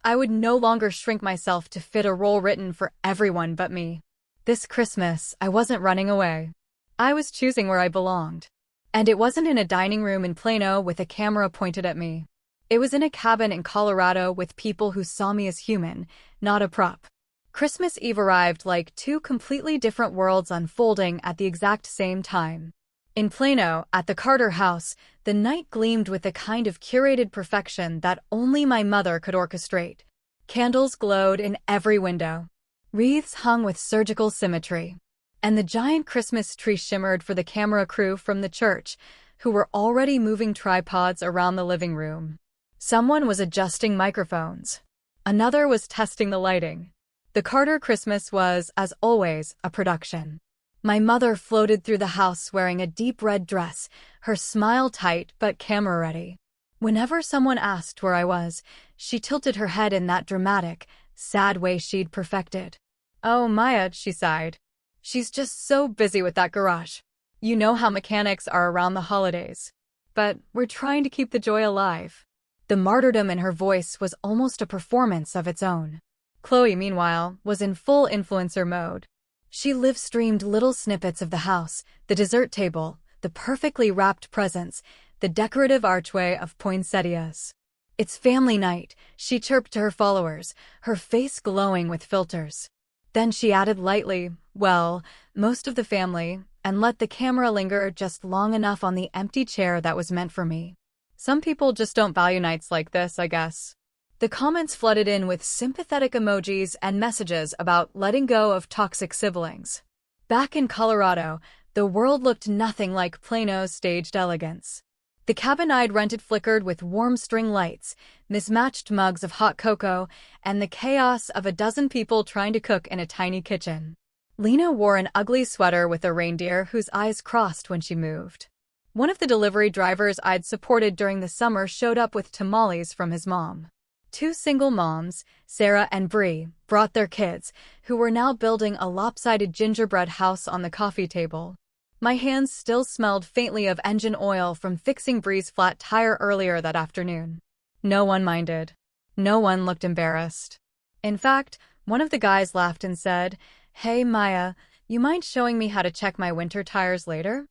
I would no longer shrink myself to fit a role written for everyone but me. This Christmas, I wasn't running away. I was choosing where I belonged. And it wasn't in a dining room in Plano with a camera pointed at me. It was in a cabin in Colorado with people who saw me as human, not a prop. Christmas Eve arrived like two completely different worlds unfolding at the exact same time. In Plano, at the Carter house, the night gleamed with the kind of curated perfection that only my mother could orchestrate. Candles glowed in every window. Wreaths hung with surgical symmetry. And the giant Christmas tree shimmered for the camera crew from the church, who were already moving tripods around the living room. Someone was adjusting microphones. Another was testing the lighting. The Carter Christmas was, as always, a production. My mother floated through the house wearing a deep red dress, her smile tight but camera-ready. Whenever someone asked where I was, she tilted her head in that dramatic, sad way she'd perfected. "Oh, Maya," she sighed. "She's just so busy with that garage. You know how mechanics are around the holidays. But we're trying to keep the joy alive." The martyrdom in her voice was almost a performance of its own. Chloe, meanwhile, was in full influencer mode. She live-streamed little snippets of the house, the dessert table, the perfectly wrapped presents, the decorative archway of poinsettias. "It's family night," she chirped to her followers, her face glowing with filters. Then she added lightly, "Well, most of the family," and let the camera linger just long enough on the empty chair that was meant for me. "Some people just don't value nights like this, I guess." The comments flooded in with sympathetic emojis and messages about letting go of toxic siblings. Back in Colorado, the world looked nothing like Plano's staged elegance. The cabin I'd rented flickered with warm string lights, mismatched mugs of hot cocoa, and the chaos of a dozen people trying to cook in a tiny kitchen. Lena wore an ugly sweater with a reindeer whose eyes crossed when she moved. One of the delivery drivers I'd supported during the summer showed up with tamales from his mom. Two single moms, Sarah and Bree, brought their kids, who were now building a lopsided gingerbread house on the coffee table. My hands still smelled faintly of engine oil from fixing Bree's flat tire earlier that afternoon. No one minded. No one looked embarrassed. In fact, one of the guys laughed and said, "Hey Maya, you mind showing me how to check my winter tires later?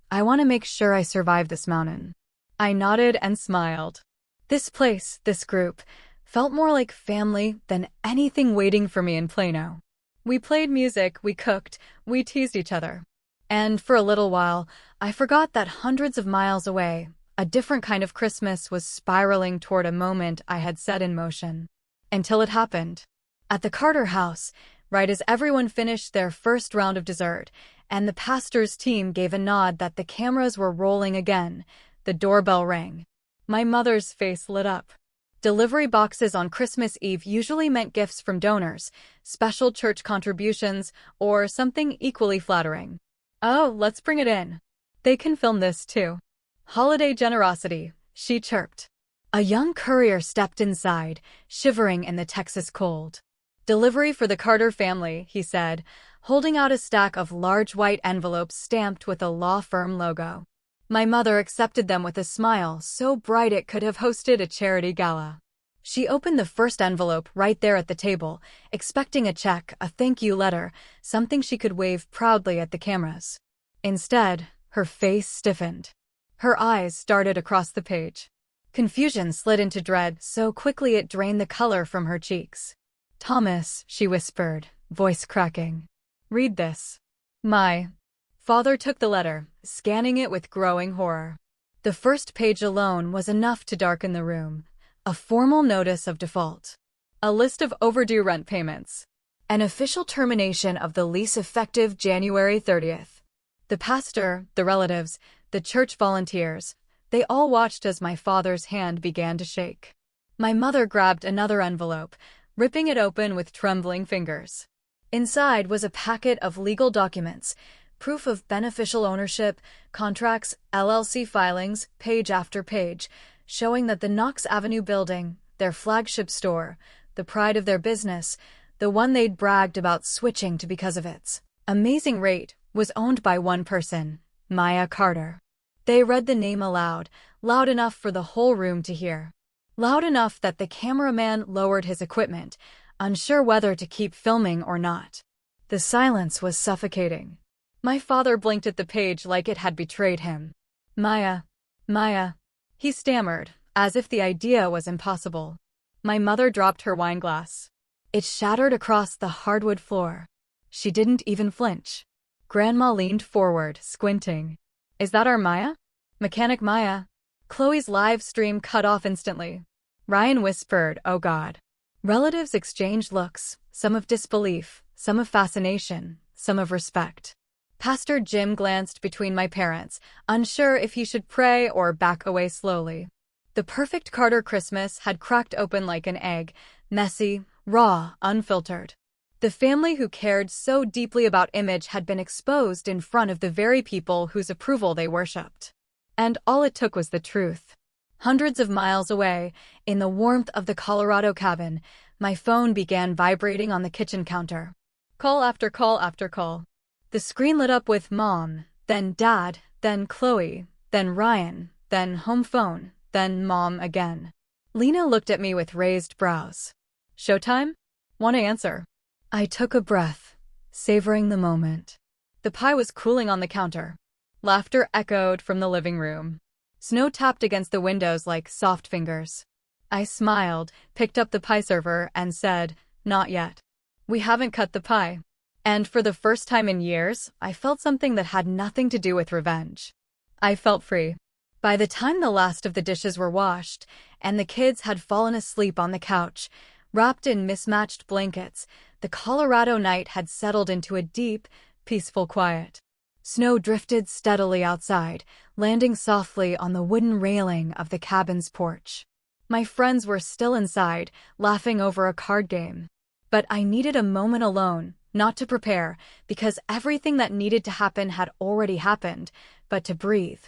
I want to make sure I survive this mountain." I nodded and smiled. This place, this group, felt more like family than anything waiting for me in Plano. We played music, we cooked, we teased each other. And for a little while, I forgot that hundreds of miles away, a different kind of Christmas was spiraling toward a moment I had set in motion. Until it happened. At the Carter house, right as everyone finished their first round of dessert, and the pastor's team gave a nod that the cameras were rolling again, the doorbell rang. My mother's face lit up. Delivery boxes on Christmas Eve usually meant gifts from donors, special church contributions, or something equally flattering. "Oh, let's bring it in. They can film this too." "Holiday generosity," she chirped. A young courier stepped inside, shivering in the Texas cold. "Delivery for the Carter family," he said, holding out a stack of large white envelopes stamped with a law firm logo. My mother accepted them with a smile so bright it could have hosted a charity gala. She opened the first envelope right there at the table, expecting a check, a thank you letter, something she could wave proudly at the cameras. Instead, Her face stiffened. Her eyes started across the page. Confusion slid into dread so quickly it drained the color from her cheeks. "Thomas," she whispered, voice cracking. "Read this." My father took the letter, scanning it with growing horror. The first page alone was enough to darken the room. A formal notice of default. A list of overdue rent payments. An official termination of the lease effective January 30th. The pastor, the relatives, the church volunteers, they all watched as my father's hand began to shake. My mother grabbed another envelope, ripping it open with trembling fingers. Inside was a packet of legal documents, proof of beneficial ownership, contracts, LLC filings, page after page, showing that the Knox Avenue building, their flagship store, the pride of their business, the one they'd bragged about switching to because of its amazing rate, was owned by one person, Maya Carter. They read the name aloud, loud enough for the whole room to hear. Loud enough that the cameraman lowered his equipment, unsure whether to keep filming or not. The silence was suffocating. My father blinked at the page like it had betrayed him. Maya, he stammered, as if the idea was impossible. My mother dropped her wine glass. It shattered across the hardwood floor. She didn't even flinch. Grandma leaned forward, squinting. "Is that our Maya? Mechanic Maya?" Chloe's live stream cut off instantly. Ryan whispered, "Oh God." Relatives exchanged looks, some of disbelief, some of fascination, some of respect. Pastor Jim glanced between my parents, unsure if he should pray or back away slowly. The perfect Carter Christmas had cracked open like an egg, messy, raw, unfiltered. The family who cared so deeply about image had been exposed in front of the very people whose approval they worshipped. And all it took was the truth. Hundreds of miles away, in the warmth of the Colorado cabin, my phone began vibrating on the kitchen counter. Call after call after call. The screen lit up with Mom, then Dad, then Chloe, then Ryan, then home phone, then Mom again. Lena looked at me with raised brows. "Showtime? Want to answer?" I took a breath, savoring the moment. The pie was cooling on the counter. Laughter echoed from the living room. Snow tapped against the windows like soft fingers. I smiled, picked up the pie server, and said, "Not yet. We haven't cut the pie." And for the first time in years, I felt something that had nothing to do with revenge. I felt free. By the time the last of the dishes were washed, and the kids had fallen asleep on the couch, wrapped in mismatched blankets, the Colorado night had settled into a deep, peaceful quiet. Snow drifted steadily outside, landing softly on the wooden railing of the cabin's porch. My friends were still inside, laughing over a card game. But I needed a moment alone, not to prepare, because everything that needed to happen had already happened, but to breathe.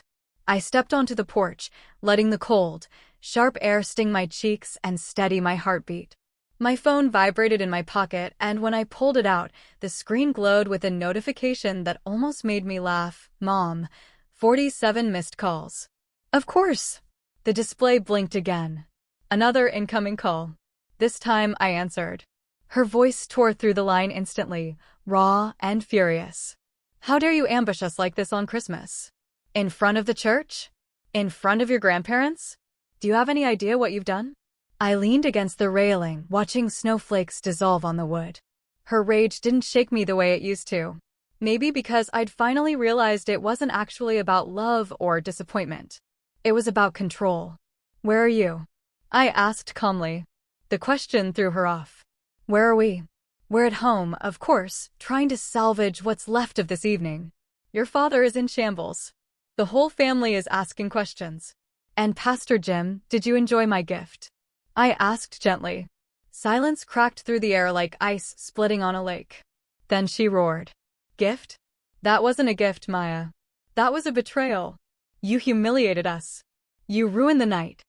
I stepped onto the porch, letting the cold, sharp air sting my cheeks and steady my heartbeat. My phone vibrated in my pocket, and when I pulled it out, the screen glowed with a notification that almost made me laugh. "Mom, 47 missed calls." Of course. The display blinked again. Another incoming call. This time I answered. Her voice tore through the line instantly, raw and furious. "How dare you ambush us like this on Christmas? In front of the church? In front of your grandparents? Do you have any idea what you've done?" I leaned against the railing, watching snowflakes dissolve on the wood. Her rage didn't shake me the way it used to. Maybe because I'd finally realized it wasn't actually about love or disappointment. It was about control. "Where are you?" I asked calmly. The question threw her off. "Where are we?" "We're at home, of course, trying to salvage what's left of this evening. Your father is in shambles. The whole family is asking questions." "And Pastor Jim, did you enjoy my gift?" I asked gently. Silence cracked through the air like ice splitting on a lake. Then she roared. "Gift? That wasn't a gift, Maya. That was a betrayal. You humiliated us. You ruined the night.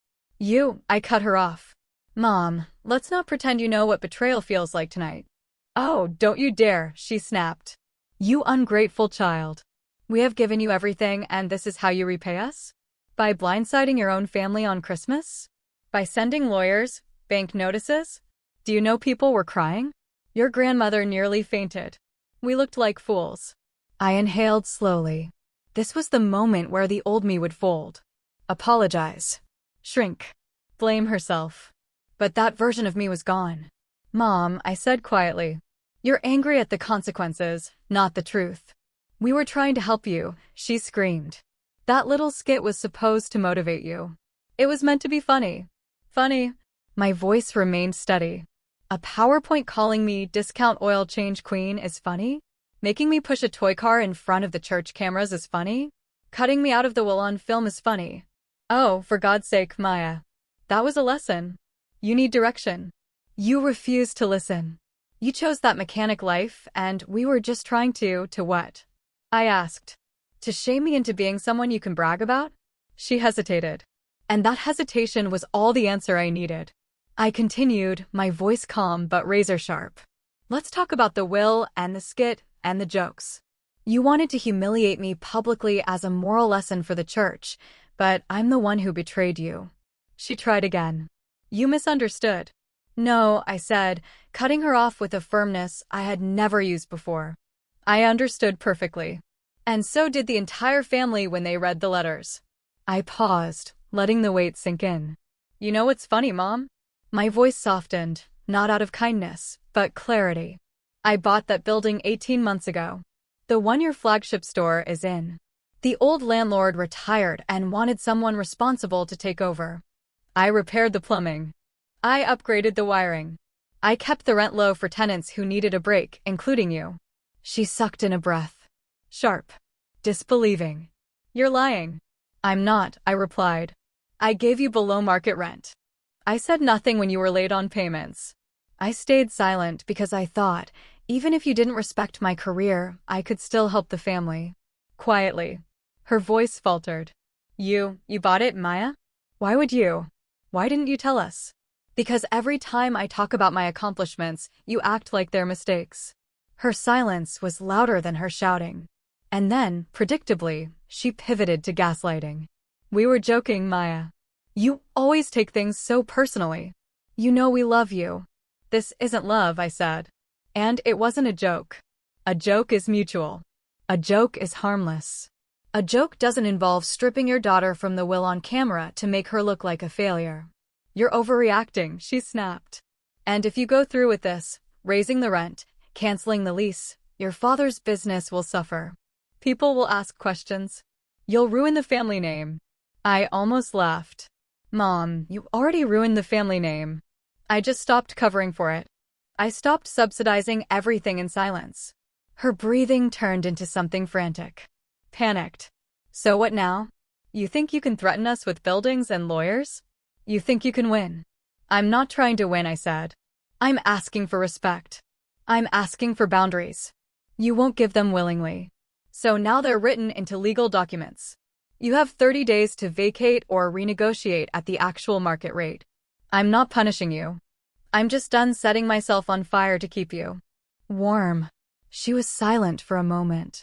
I cut her off. "Mom, let's not pretend you know what betrayal feels like tonight." "Oh, don't you dare," she snapped. "You ungrateful child. We have given you everything, and this is how you repay us? By blindsiding your own family on Christmas? By sending lawyers, bank notices? Do you know people were crying? Your grandmother nearly fainted. We looked like fools." I inhaled slowly. This was the moment where the old me would fold. Apologize. Shrink. Blame herself. But that version of me was gone. Mom, I said quietly. You're angry at the consequences, not the truth. We were trying to help you, she screamed. That little skit was supposed to motivate you. It was meant to be funny. Funny. My voice remained steady. A PowerPoint calling me discount oil change queen is funny? Making me push a toy car in front of the church cameras is funny? Cutting me out of the will on film is funny. Oh, for God's sake, Maya. That was a lesson. You need direction. You refused to listen. You chose that mechanic life, and we were just trying to what? I asked. To shame me into being someone you can brag about? She hesitated. And that hesitation was all the answer I needed. I continued, my voice calm but razor sharp. Let's talk about the will and the skit and the jokes. You wanted to humiliate me publicly as a moral lesson for the church, but I'm the one who betrayed you. She tried again. You misunderstood. No, I said, cutting her off with a firmness I had never used before. I understood perfectly. And so did the entire family when they read the letters. I paused, letting the weight sink in. You know what's funny, Mom? My voice softened, not out of kindness, but clarity. I bought that building 18 months ago. The one your flagship store is in. The old landlord retired and wanted someone responsible to take over. I repaired the plumbing. I upgraded the wiring. I kept the rent low for tenants who needed a break, including you. She sucked in a breath. Sharp. Disbelieving. You're lying. I'm not, I replied. I gave you below market rent. I said nothing when you were late on payments. I stayed silent because I thought, even if you didn't respect my career, I could still help the family. Quietly. Her voice faltered. You bought it, Maya? Why would you? Why didn't you tell us? Because every time I talk about my accomplishments, you act like they're mistakes. Her silence was louder than her shouting. And then, predictably, she pivoted to gaslighting. We were joking, Maya. You always take things so personally. You know we love you. This isn't love, I said. And it wasn't a joke. A joke is mutual. A joke is harmless. A joke doesn't involve stripping your daughter from the will on camera to make her look like a failure. You're overreacting, she snapped. And if you go through with this, raising the rent, canceling the lease, your father's business will suffer. People will ask questions. You'll ruin the family name. I almost laughed. Mom, you already ruined the family name. I just stopped covering for it. I stopped subsidizing everything in silence. Her breathing turned into something frantic. Panicked. So what now? You think you can threaten us with buildings and lawyers? You think you can win? I'm not trying to win, I said. I'm asking for respect. I'm asking for boundaries. You won't give them willingly. So now they're written into legal documents. You have 30 days to vacate or renegotiate at the actual market rate. I'm not punishing you. I'm just done setting myself on fire to keep you warm. She was silent for a moment.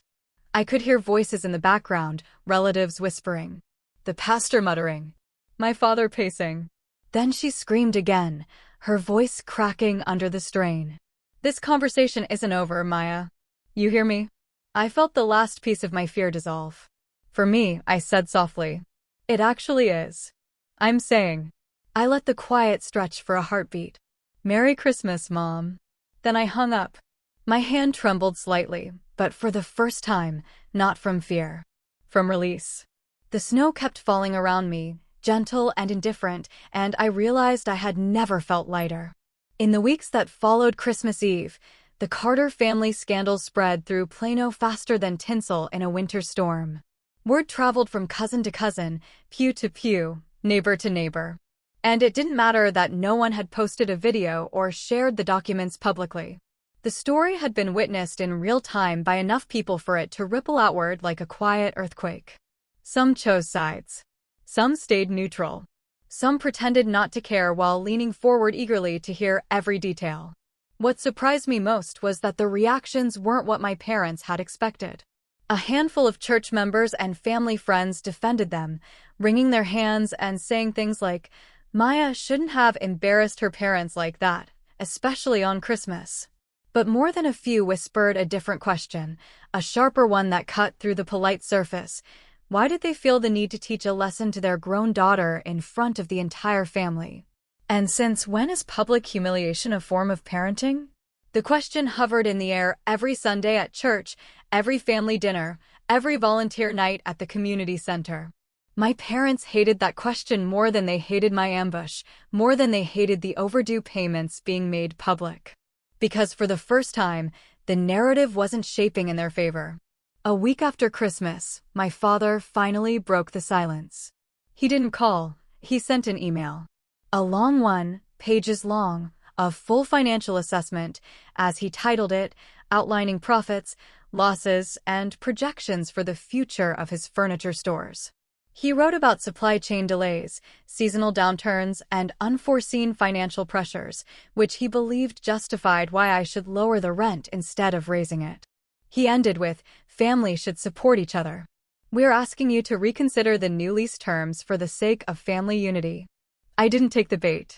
I could hear voices in the background, relatives whispering, the pastor muttering, my father pacing. Then she screamed again, her voice cracking under the strain. This conversation isn't over, Maya. You hear me? I felt the last piece of my fear dissolve. For me, I said softly. It actually is. I'm saying. I let the quiet stretch for a heartbeat. Merry Christmas, Mom. Then I hung up. My hand trembled slightly, but for the first time, not from fear. From release. The snow kept falling around me, gentle and indifferent, and I realized I had never felt lighter. In the weeks that followed Christmas Eve, the Carter family scandal spread through Plano faster than tinsel in a winter storm. Word traveled from cousin to cousin, pew to pew, neighbor to neighbor. And it didn't matter that no one had posted a video or shared the documents publicly. The story had been witnessed in real time by enough people for it to ripple outward like a quiet earthquake. Some chose sides. Some stayed neutral. Some pretended not to care while leaning forward eagerly to hear every detail. What surprised me most was that the reactions weren't what my parents had expected. A handful of church members and family friends defended them, wringing their hands and saying things like, Maya shouldn't have embarrassed her parents like that, especially on Christmas. But more than a few whispered a different question, a sharper one that cut through the polite surface. Why did they feel the need to teach a lesson to their grown daughter in front of the entire family? And since when is public humiliation a form of parenting? The question hovered in the air every Sunday at church, every family dinner, every volunteer night at the community center. My parents hated that question more than they hated my ambush, more than they hated the overdue payments being made public. Because for the first time, the narrative wasn't shaping in their favor. A week after Christmas, my father finally broke the silence. He didn't call, he sent an email. A long one, pages long, a full financial assessment, as he titled it, outlining profits, losses, and projections for the future of his furniture stores. He wrote about supply chain delays, seasonal downturns, and unforeseen financial pressures, which he believed justified why I should lower the rent instead of raising it. He ended with, "Families should support each other. We're asking you to reconsider the new lease terms for the sake of family unity." I didn't take the bait.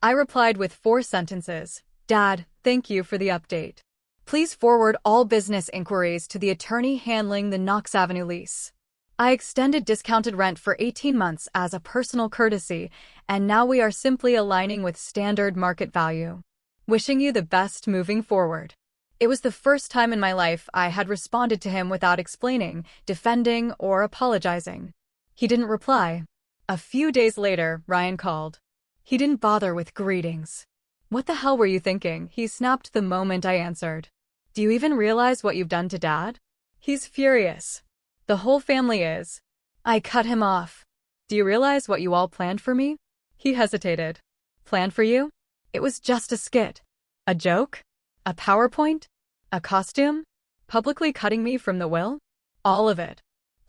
I replied with 4 sentences. "Dad, thank you for the update. Please forward all business inquiries to the attorney handling the Knox Avenue lease. I extended discounted rent for 18 months as a personal courtesy, and now we are simply aligning with standard market value. Wishing you the best moving forward." It was the first time in my life I had responded to him without explaining, defending, or apologizing. He didn't reply. A few days later, Ryan called. He didn't bother with greetings. "What the hell were you thinking?" he snapped the moment I answered. "Do you even realize what you've done to Dad? He's furious. The whole family is." I cut him off. "Do you realize what you all planned for me?" He hesitated. "Planned for you? It was just a skit. A joke? A PowerPoint? A costume? Publicly cutting me from the will? All of it."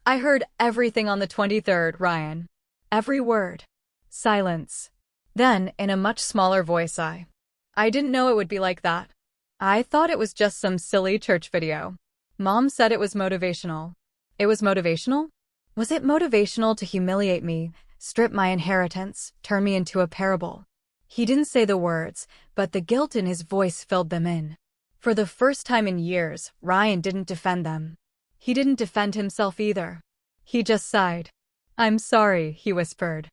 I heard everything on the 23rd, Ryan. Every word. Silence. Then, in a much smaller voice, I didn't know it would be like that. I thought it was just some silly church video. Mom said it was motivational. It was motivational? Was it motivational to humiliate me, strip my inheritance, turn me into a parable? He didn't say the words, but the guilt in his voice filled them in. For the first time in years, Ryan didn't defend them. He didn't defend himself either. He just sighed. "I'm sorry," he whispered.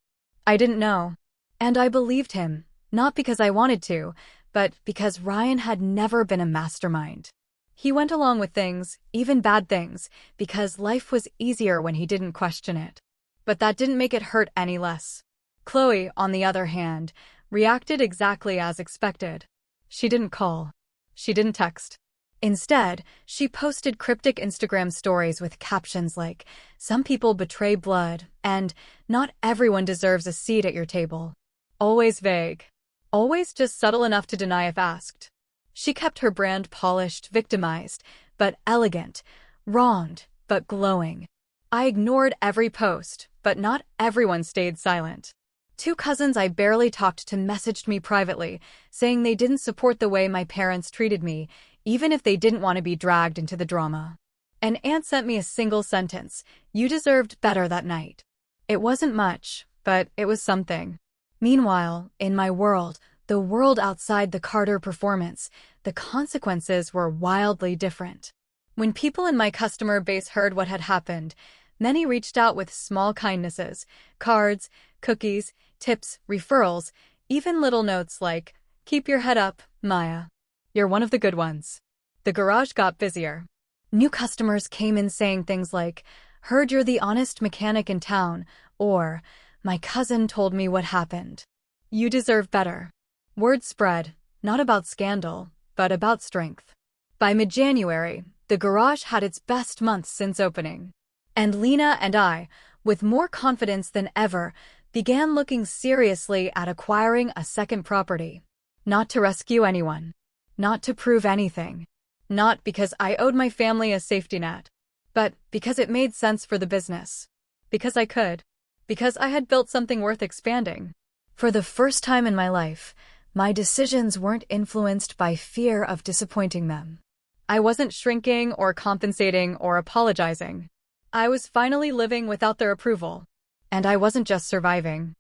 "I didn't know." And I believed him, not because I wanted to, but because Ryan had never been a mastermind. He went along with things, even bad things, because life was easier when he didn't question it. But that didn't make it hurt any less. Chloe, on the other hand, reacted exactly as expected. She didn't call. She didn't text. Instead, she posted cryptic Instagram stories with captions like, "Some people betray blood," and "Not everyone deserves a seat at your table." Always vague. Always just subtle enough to deny if asked. She kept her brand polished, victimized, but elegant, wronged, but glowing. I ignored every post, but not everyone stayed silent. 2 cousins I barely talked to messaged me privately, saying they didn't support the way my parents treated me, even if they didn't want to be dragged into the drama. An aunt sent me a single sentence, "You deserved better that night." It wasn't much, but it was something. Meanwhile, in my world, the world outside the Carter performance, the consequences were wildly different. When people in my customer base heard what had happened, many reached out with small kindnesses, cards, cookies, tips, referrals, even little notes like, "Keep your head up, Maya. You're one of the good ones." The garage got busier. New customers came in saying things like, "Heard you're the honest mechanic in town," or, "My cousin told me what happened. You deserve better." Word spread, not about scandal, but about strength. By mid-January, the garage had its best month since opening. And Lena and I, with more confidence than ever, began looking seriously at acquiring a second property. Not to rescue anyone. Not to prove anything. Not because I owed my family a safety net. But because it made sense for the business. Because I could. Because I had built something worth expanding. For the first time in my life, my decisions weren't influenced by fear of disappointing them. I wasn't shrinking or compensating or apologizing. I was finally living without their approval. And I wasn't just surviving.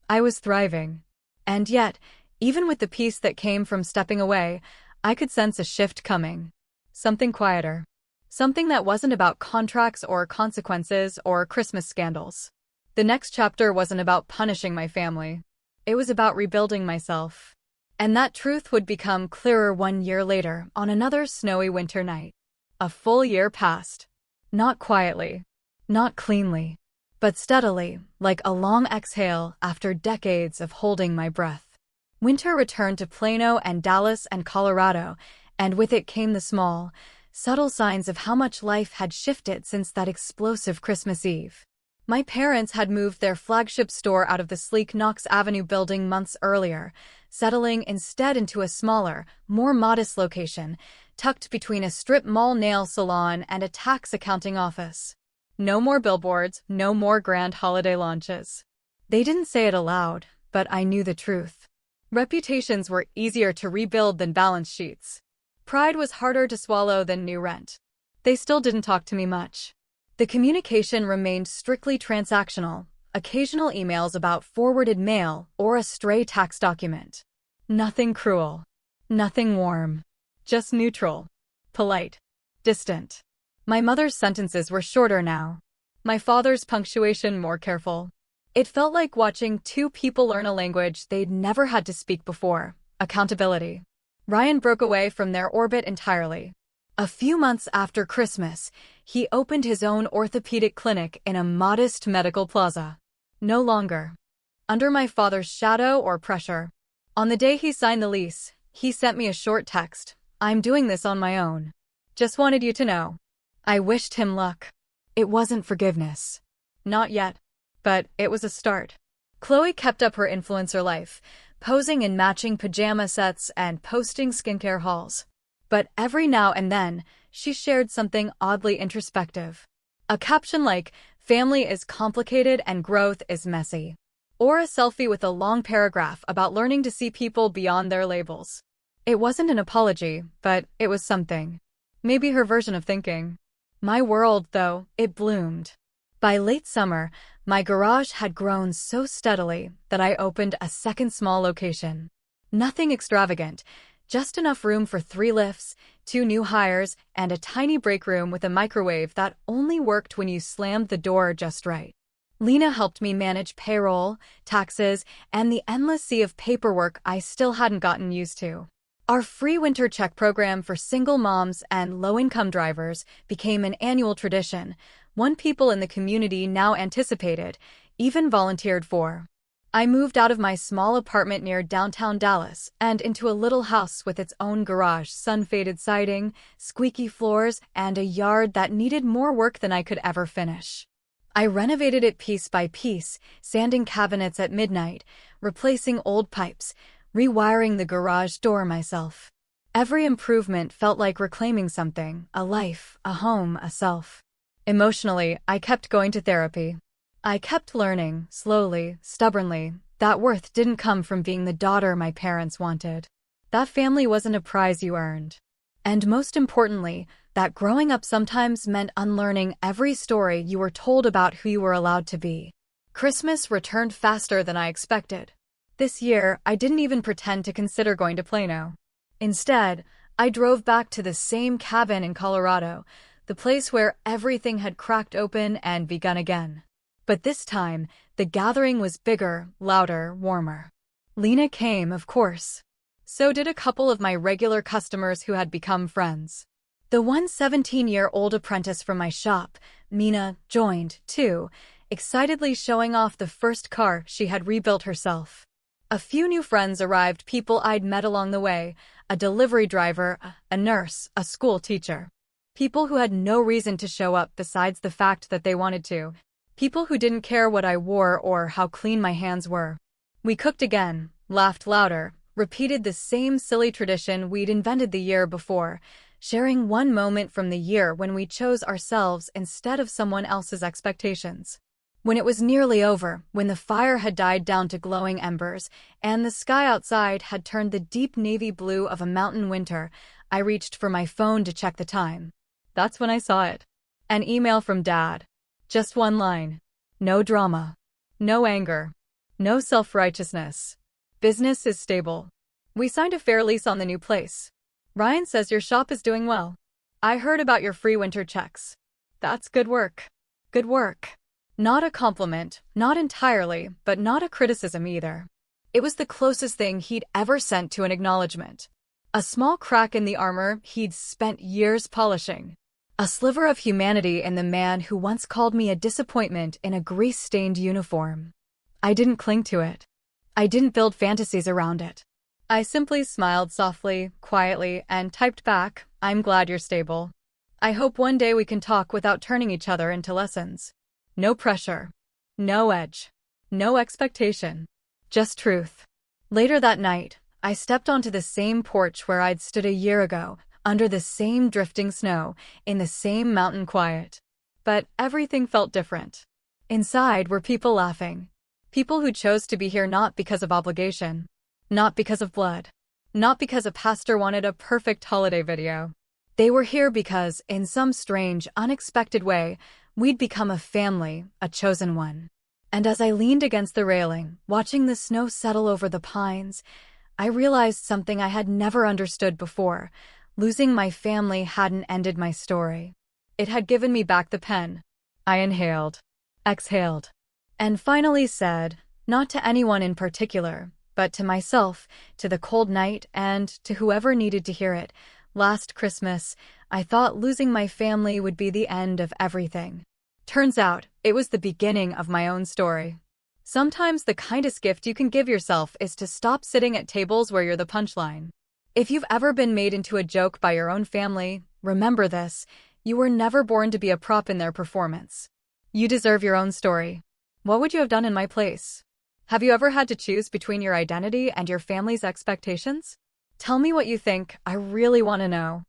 I was thriving. And yet, even with the peace that came from stepping away, I could sense a shift coming. Something quieter. Something that wasn't about contracts or consequences or Christmas scandals. The next chapter wasn't about punishing my family. It was about rebuilding myself. And that truth would become clearer 1 year later on another snowy winter night. A full year passed. Not quietly. Not cleanly. But steadily, like a long exhale after decades of holding my breath. Winter returned to Plano and Dallas and Colorado, and with it came the small, subtle signs of how much life had shifted since that explosive Christmas Eve. My parents had moved their flagship store out of the sleek Knox Avenue building months earlier, settling instead into a smaller, more modest location, tucked between a strip mall nail salon and a tax accounting office. No more billboards, no more grand holiday launches. They didn't say it aloud, but I knew the truth. Reputations were easier to rebuild than balance sheets. Pride was harder to swallow than new rent. They still didn't talk to me much. The communication remained strictly transactional, occasional emails about forwarded mail or a stray tax document. Nothing cruel. Nothing warm. Just neutral. Polite. Distant. My mother's sentences were shorter now. My father's punctuation more careful. It felt like watching two people learn a language they'd never had to speak before. Accountability. Ryan broke away from their orbit entirely. A few months after Christmas, he opened his own orthopedic clinic in a modest medical plaza. No longer under my father's shadow or pressure. On the day he signed the lease, he sent me a short text. "I'm doing this on my own. Just wanted you to know." I wished him luck. It wasn't forgiveness. Not yet. But it was a start. Chloe kept up her influencer life, posing in matching pajama sets and posting skincare hauls. But every now and then, she shared something oddly introspective. A caption like, "Family is complicated and growth is messy." Or a selfie with a long paragraph about learning to see people beyond their labels. It wasn't an apology, but it was something. Maybe her version of thinking. My world, though, it bloomed. By late summer, my garage had grown so steadily that I opened a second small location. Nothing extravagant, just enough room for 3 lifts, 2 new hires, and a tiny break room with a microwave that only worked when you slammed the door just right. Lena helped me manage payroll, taxes, and the endless sea of paperwork I still hadn't gotten used to. Our free winter check program for single moms and low-income drivers became an annual tradition, one people in the community now anticipated, even volunteered for. I moved out of my small apartment near downtown Dallas and into a little house with its own garage, sun-faded siding, squeaky floors, and a yard that needed more work than I could ever finish. I renovated it piece by piece, sanding cabinets at midnight, replacing old pipes, rewiring the garage door myself. Every improvement felt like reclaiming something, a life, a home, a self. Emotionally, I kept going to therapy. I kept learning, slowly, stubbornly, that worth didn't come from being the daughter my parents wanted. That family wasn't a prize you earned. And most importantly, that growing up sometimes meant unlearning every story you were told about who you were allowed to be. Christmas returned faster than I expected. This year, I didn't even pretend to consider going to Plano. Instead, I drove back to the same cabin in Colorado, the place where everything had cracked open and begun again. But this time, the gathering was bigger, louder, warmer. Lena came, of course. So did a couple of my regular customers who had become friends. The one 17-year-old apprentice from my shop, Mina, joined, too, excitedly showing off the first car she had rebuilt herself. A few new friends arrived, people I'd met along the way, a delivery driver, a nurse, a school teacher. People who had no reason to show up besides the fact that they wanted to. People who didn't care what I wore or how clean my hands were. We cooked again, laughed louder, repeated the same silly tradition we'd invented the year before, sharing one moment from the year when we chose ourselves instead of someone else's expectations. When it was nearly over, when the fire had died down to glowing embers, and the sky outside had turned the deep navy blue of a mountain winter, I reached for my phone to check the time. That's when I saw it. An email from Dad. Just one line. No drama. No anger. No self-righteousness. Business is stable. We signed a fair lease on the new place. Ryan says your shop is doing well. I heard about your free winter checks. That's good work. Good work. Not a compliment, not entirely, but not a criticism either. It was the closest thing he'd ever sent to an acknowledgement. A small crack in the armor he'd spent years polishing. A sliver of humanity in the man who once called me a disappointment in a grease-stained uniform. I didn't cling to it. I didn't build fantasies around it. I simply smiled softly, quietly, and typed back, "I'm glad you're stable. I hope one day we can talk without turning each other into lessons." No pressure. No edge. No expectation. Just truth. Later that night, I stepped onto the same porch where I'd stood a year ago, under the same drifting snow, in the same mountain quiet. But everything felt different. Inside were people laughing. People who chose to be here not because of obligation. Not because of blood. Not because a pastor wanted a perfect holiday video. They were here because, in some strange, unexpected way, we'd become a family, a chosen one. And as I leaned against the railing, watching the snow settle over the pines, I realized something I had never understood before. Losing my family hadn't ended my story. It had given me back the pen. I inhaled, exhaled, and finally said, not to anyone in particular, but to myself, to the cold night, and to whoever needed to hear it, last Christmas, I thought losing my family would be the end of everything. Turns out, it was the beginning of my own story. Sometimes the kindest gift you can give yourself is to stop sitting at tables where you're the punchline. If you've ever been made into a joke by your own family, remember this: you were never born to be a prop in their performance. You deserve your own story. What would you have done in my place? Have you ever had to choose between your identity and your family's expectations? Tell me what you think. I really want to know.